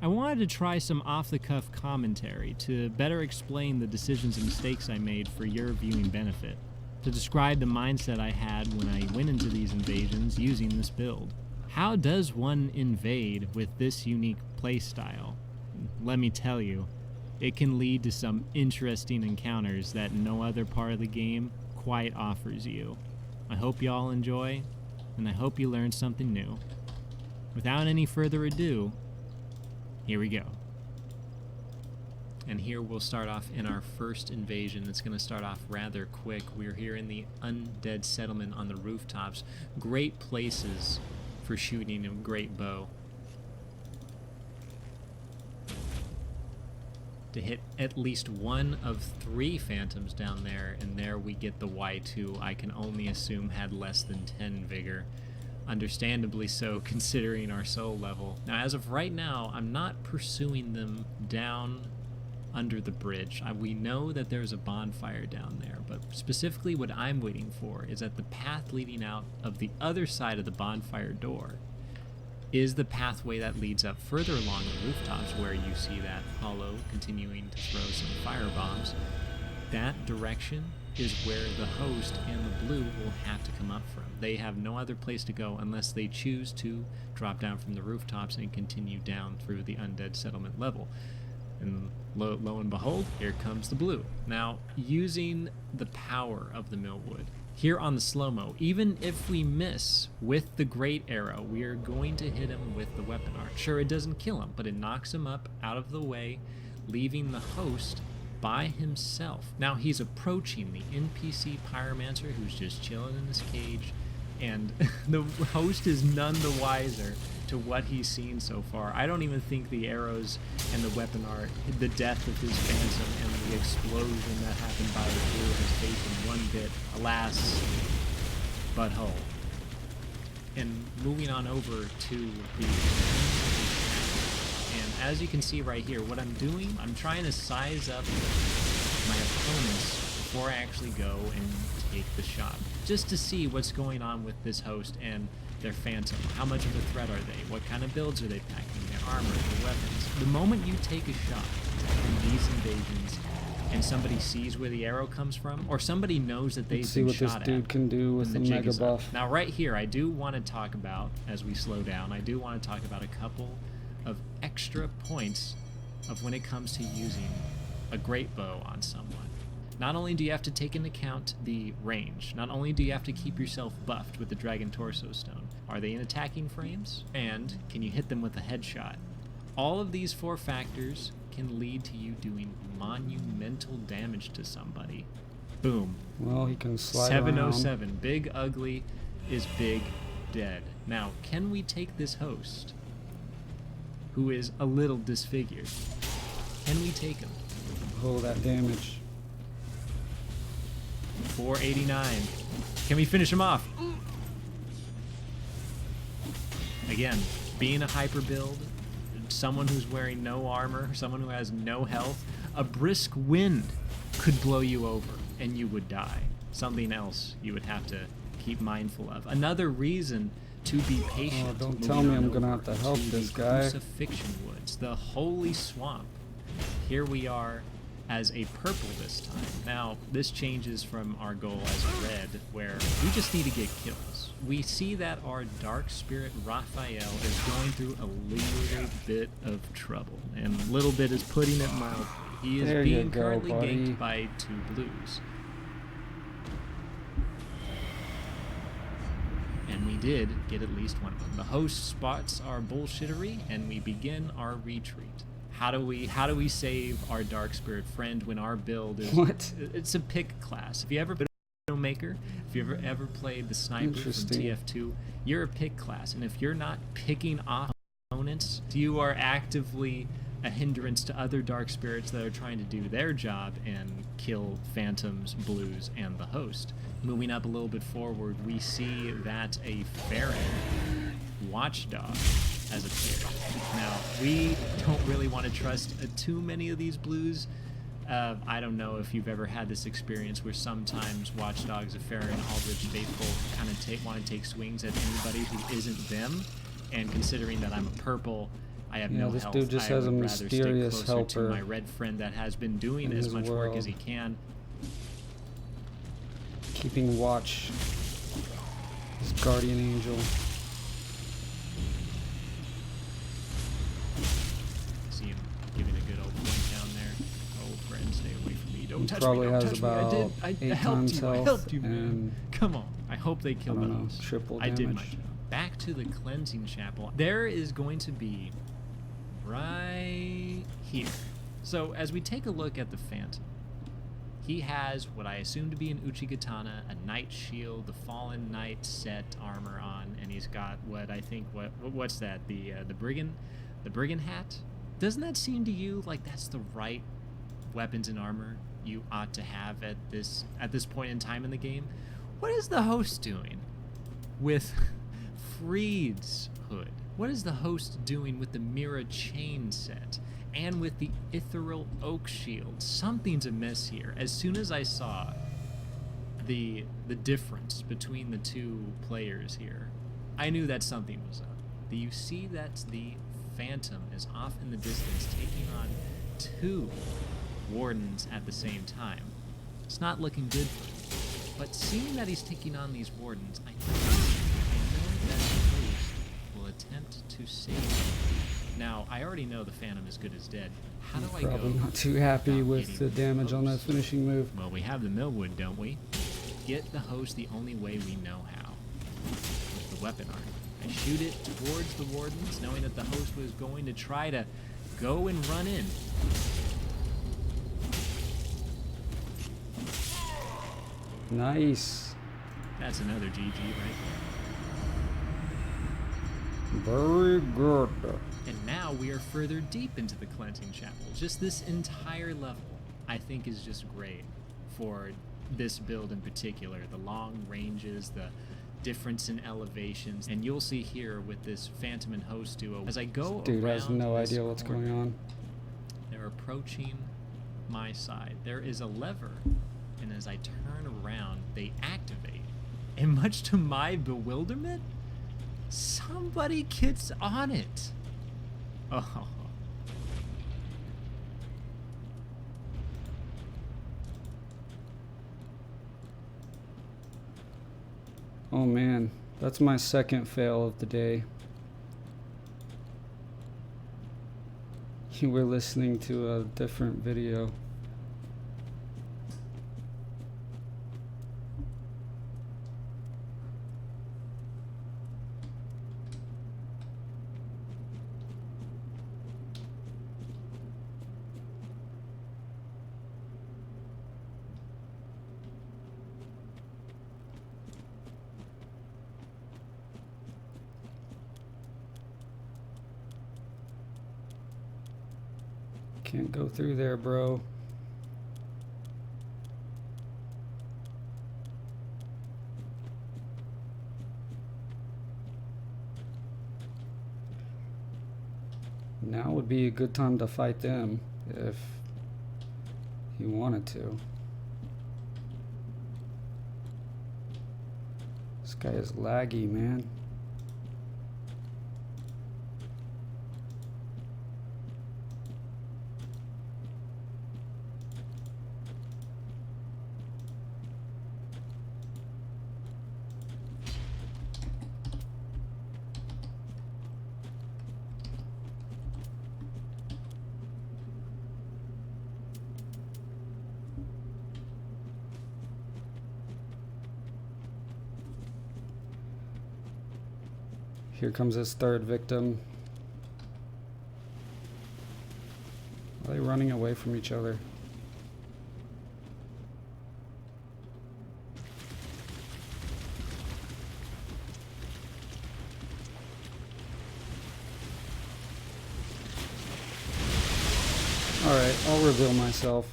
I wanted to try some off-the-cuff commentary to better explain the decisions and mistakes I made for your viewing benefit, to describe the mindset I had when I went into these invasions using this build. How does one invade with this unique playstyle? Let me tell you, it can lead to some interesting encounters that no other part of the game quite offers you. I hope y'all enjoy, and I hope you learned something new. Without any further ado, here we go. And here we'll start off in our first invasion. It's going to start off rather quick. We're here in the undead settlement on the rooftops. Great places for shooting a great bow. To hit at least one of 3 phantoms down there, and there we get the Y2. I can only assume had less than 10 vigor. Understandably so, considering our soul level. Now, as of right now, I'm not pursuing them down under the bridge. We know that there's a bonfire down there, but specifically what I'm waiting for is that the path leading out of the other side of the bonfire door is the pathway that leads up further along the rooftops where you see that hollow continuing to throw some firebombs. That direction is where the host and the blue will have to come up from. They have no other place to go unless they choose to drop down from the rooftops and continue down through the undead settlement level. And lo and behold, here comes the blue. Now, using the power of the Millwood, here on the slow-mo, even if we miss with the Great Arrow, we are going to hit him with the weapon art. Sure, it doesn't kill him, but it knocks him up out of the way, leaving the host by himself. Now, he's approaching the NPC Pyromancer who's just chilling in his cage, and the host is none the wiser to what he's seen so far. I don't even think the arrows and the weapon art, the death of his phantom and the explosion that happened by the blue has faced him one bit. Alas, butthole. And moving on over to the... And as you can see right here, what I'm doing, I'm trying to size up my opponents before I actually go and take the shot, just to see what's going on with this host and their phantom. How much of a threat are they? What kind of builds are they packing? Their armor, their weapons. The moment you take a shot in these invasions and somebody sees where the arrow comes from, or somebody knows that they've see been what this shot dude at, can do with then the jig mega is up. buff. Now right here, I do want to talk about, as we slow down, I do want to talk about a couple of extra points of when it comes to using a great bow on someone. Not only do you have to take into account the range, not only do you have to keep yourself buffed with the Dragon Torso Stone, are they in attacking frames? And can you hit them with a headshot? All of these 4 factors can lead to you doing monumental damage to somebody. Boom. Well, he can slide 707. Big Ugly is big dead. Now, can we take this host, who is a little disfigured? Can we take him? around. Oh, that damage. 489. Can we finish him off? Again, being a hyper build, someone who's wearing no armor, someone who has no health, a brisk wind could blow you over and you would die. Something else you would have to keep mindful of. Another reason to be patient. Oh, don't tell me I'm gonna have to help this guy. Crucifixion Woods, the holy swamp. Here we are as a purple this time. Now, this changes from our goal as a red, where we just need to get kills. We see that our Dark Spirit Raphael is going through a little bit of trouble, and little bit is putting it mildly. He is There you being go, currently buddy. ganked by 2 blues. And we did get at least one of them. The host spots our bullshittery, and we begin our retreat. How do we save our Dark Spirit friend when our build is... What? It's a pick class. If you ever been a Widowmaker, if you ever played the Sniper from Interesting. TF2, you're a pick class. And if you're not picking off opponents, you are actively a hindrance to other Dark Spirits that are trying to do their job and kill Phantoms, Blues, and the host. Moving up a little bit forward, we see that a Farron Watchdog as a player. Now, we don't really want to trust too many of these Blues. I don't know if you've ever had this experience where sometimes Watchdogs, a Farron, Aldrich Faithful kind of want to take swings at anybody who isn't them. And considering that I'm a purple, I have no this health. dude just I has a would rather stick mysterious closer to helper my red friend that has been doing in as his much work world. as he can. Keeping watch. His guardian angel. See him giving a good old point down there. Oh, friend, stay away from me. Don't He touch probably me. Don't has touch me. about I 8 helped times you. I health helped you, man. and Come on. I hope they kill I don't know, those. triple I did my damage. job. Back to the cleansing chapel. There is going to be right here. So as we take a look at the Phantom, he has what I assume to be an Uchigatana, a Knight Shield, the Fallen Knight set armor on, and he's got what I think what's that? The brigand hat? Doesn't that seem to you like that's the right weapons and armor you ought to have at this point in time in the game? What is the host doing with Freed's hood? What is the host doing with the Mira chain set? And with the Ethereal Oak Shield? Something's amiss here. As soon as I saw the difference between the two players here, I knew that something was up. You see that the Phantom is off in the distance taking on 2 Wardens at the same time. It's not looking good for him. But seeing that he's taking on these Wardens, I know that the host will attempt to save him. Now, I already know the Phantom is good as dead. How do I go? Probably not too happy about with getting the damage on that host? finishing move. Well, we have the Millwood, don't we? Get the host the only way we know how. With the weapon arm. I shoot it towards the Wardens, knowing that the host was going to try to go and run in. Nice. That's another GG right there. Very good. And now we are further deep into the cleansing chapel. Just this entire level, I think, is just great for this build in particular. The long ranges, the difference in elevations, and you'll see here with this Phantom and Host duo, as I go Dude around has no this idea what's corner, going on. they're approaching my side. There is a lever, and as I turn around, they activate. And much to my bewilderment, somebody gets on it. Oh. Oh man, that's my second fail of the day. You were listening to a different video. Can't go through there, bro. Now would be a good time to fight them if he wanted to. This guy is laggy, man. Here comes his third victim. Are they running away from each other? Alright, I'll reveal myself.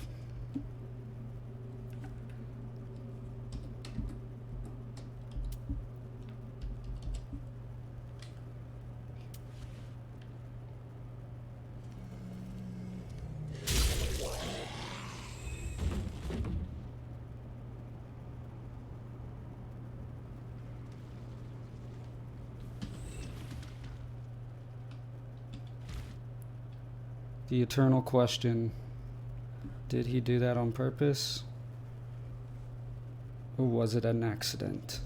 The eternal question, did he do that on purpose? Or was it an accident?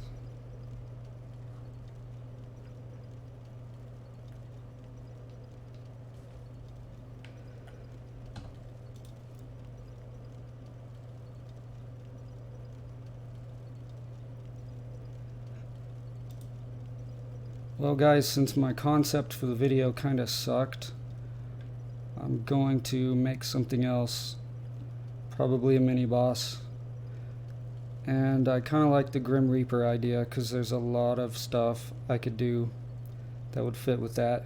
Well guys, since my concept for the video kinda sucked, I'm going to make something else, probably a mini boss. And I kind of like the Grim Reaper idea because there's a lot of stuff I could do that would fit with that.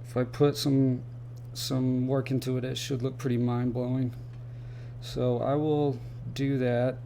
If I put some work into it, it should look pretty mind-blowing. So I will do that.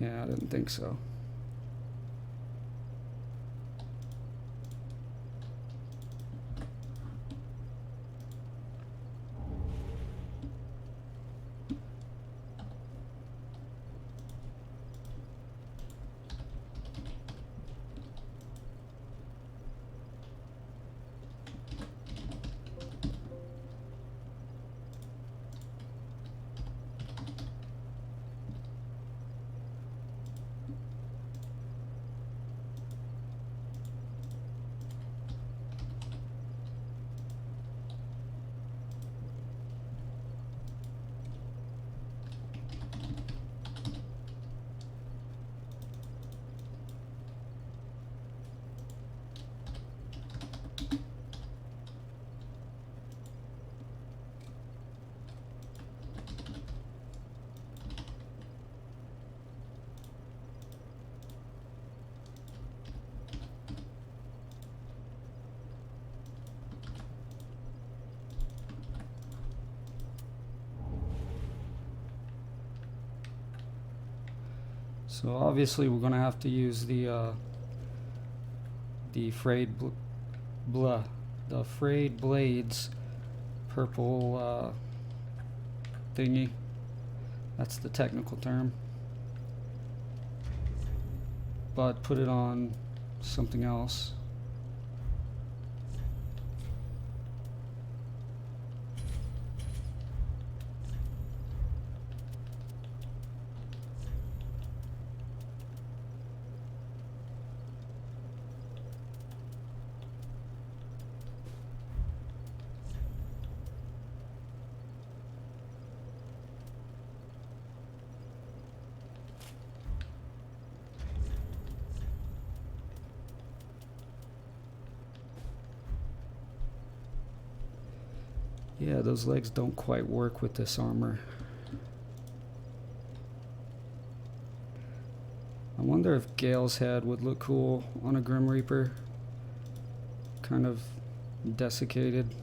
Yeah, I didn't think so. So obviously we're gonna have to use the frayed blades purple thingy. That's the technical term. But put it on something else. Yeah, those legs don't quite work with this armor. I wonder if Gale's head would look cool on a Grim Reaper. Kind of desiccated.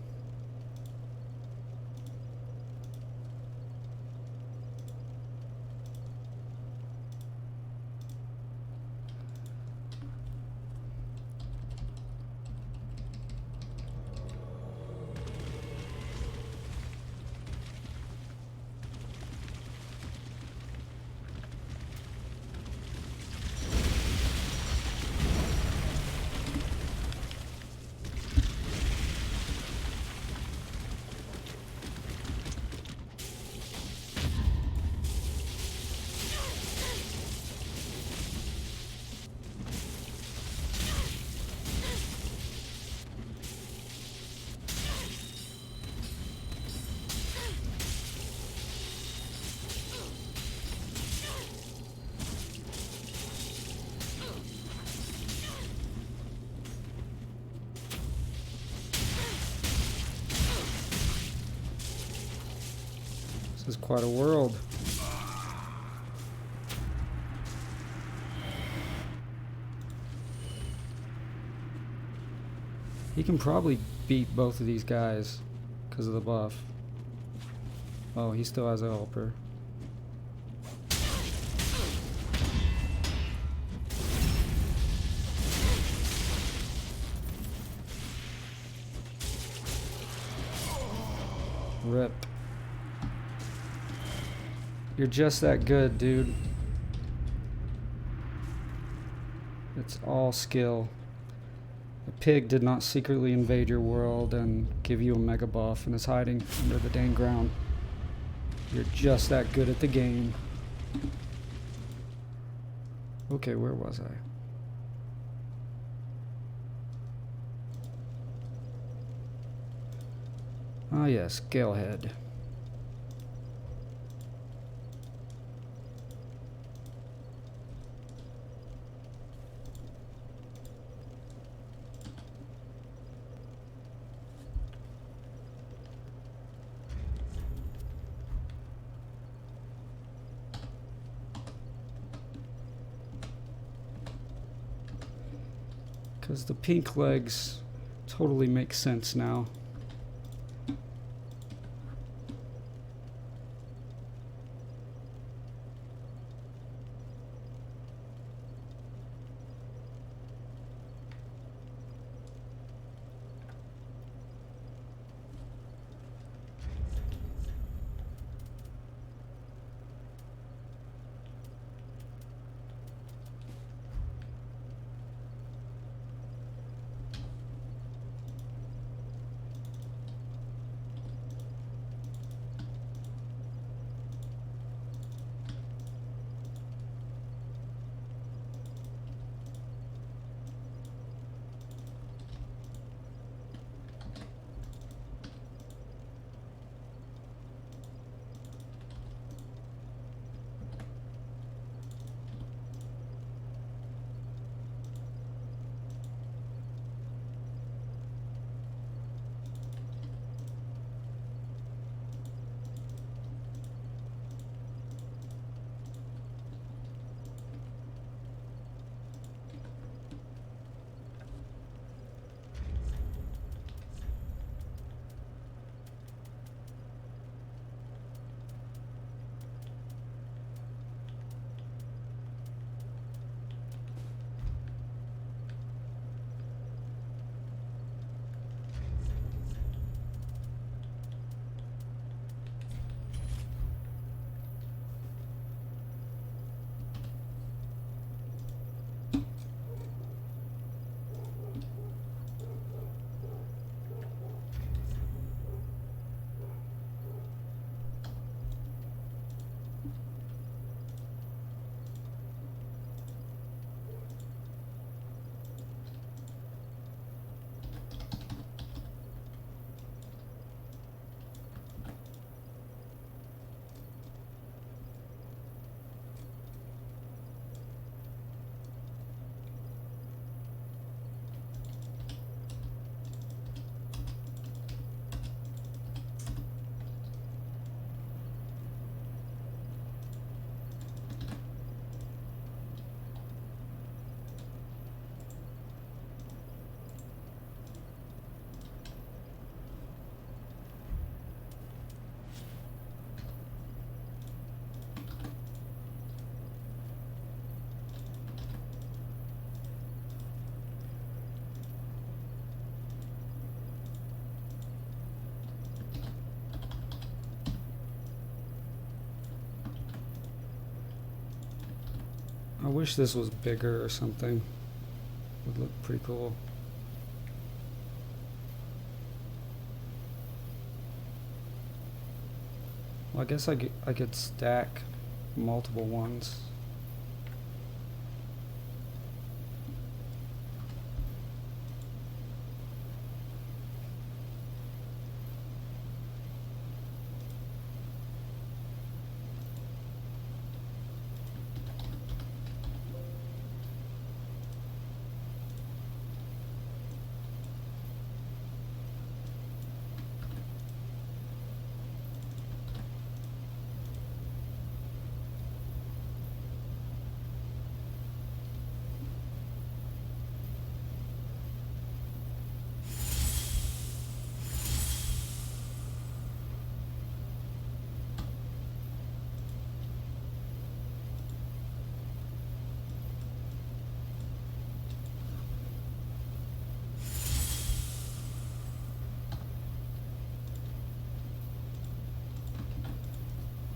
This is quite a world. He can probably beat both of these guys because of the buff. Oh, he still has a helper. Rip. You're just that good, dude. It's all skill. The pig did not secretly invade your world and give you a mega buff and is hiding under the dang ground. You're just that good at the game. Okay, where was I? Ah yes, Galehead. Because the pink legs totally make sense now. I wish this was bigger or something. Would look pretty cool. Well, I guess I could stack multiple ones.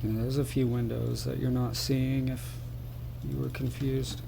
Yeah, there's a few windows that you're not seeing if you were confused.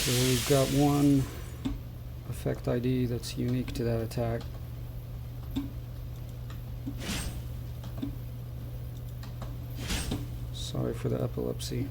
So we've got one effect ID that's unique to that attack. Sorry for the epilepsy.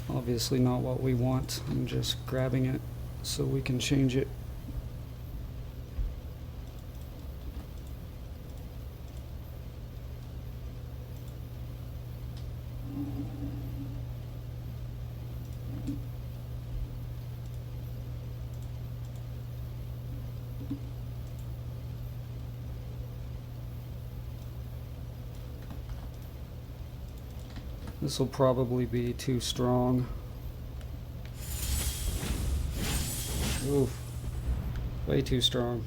Obviously not what we want. I'm just grabbing it so we can change it. This will probably be too strong. Oof. Way too strong.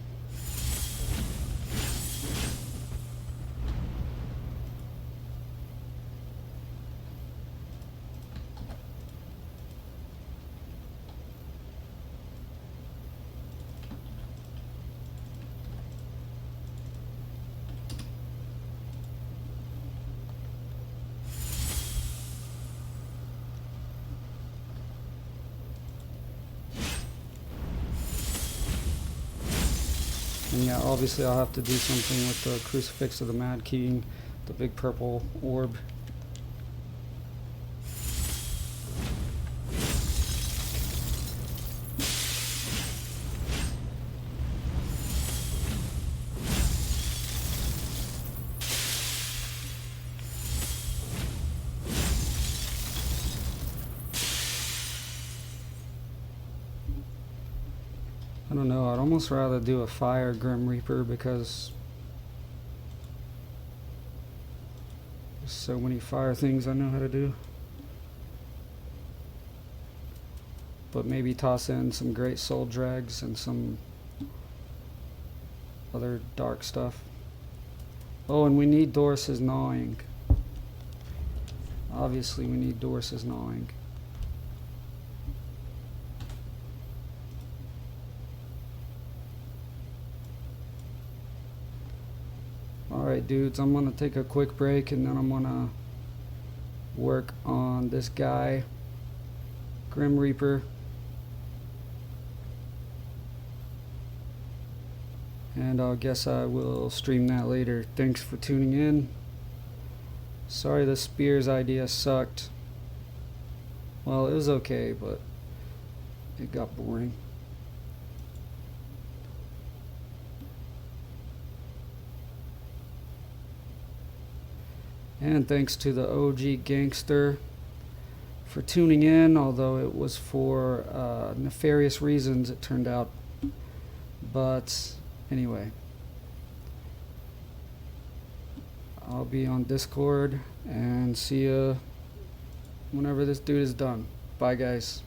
And yeah, obviously I'll have to do something with the Crucifix of the Mad King, the big purple orb. I don't know, I'd almost rather do a Fire Grim Reaper because there's so many fire things I know how to do. But maybe toss in some Great Soul Drags and some other dark stuff. Oh, and we need Doris's Gnawing. Obviously we need Doris's Gnawing. Alright dudes, I'm gonna take a quick break and then I'm gonna work on this guy, Grim Reaper. And I guess I will stream that later. Thanks for tuning in. Sorry the Spears idea sucked. Well, it was okay, but it got boring. And thanks to the OG Gangster for tuning in, although it was for nefarious reasons, it turned out. But anyway, I'll be on Discord and see you whenever this dude is done. Bye guys.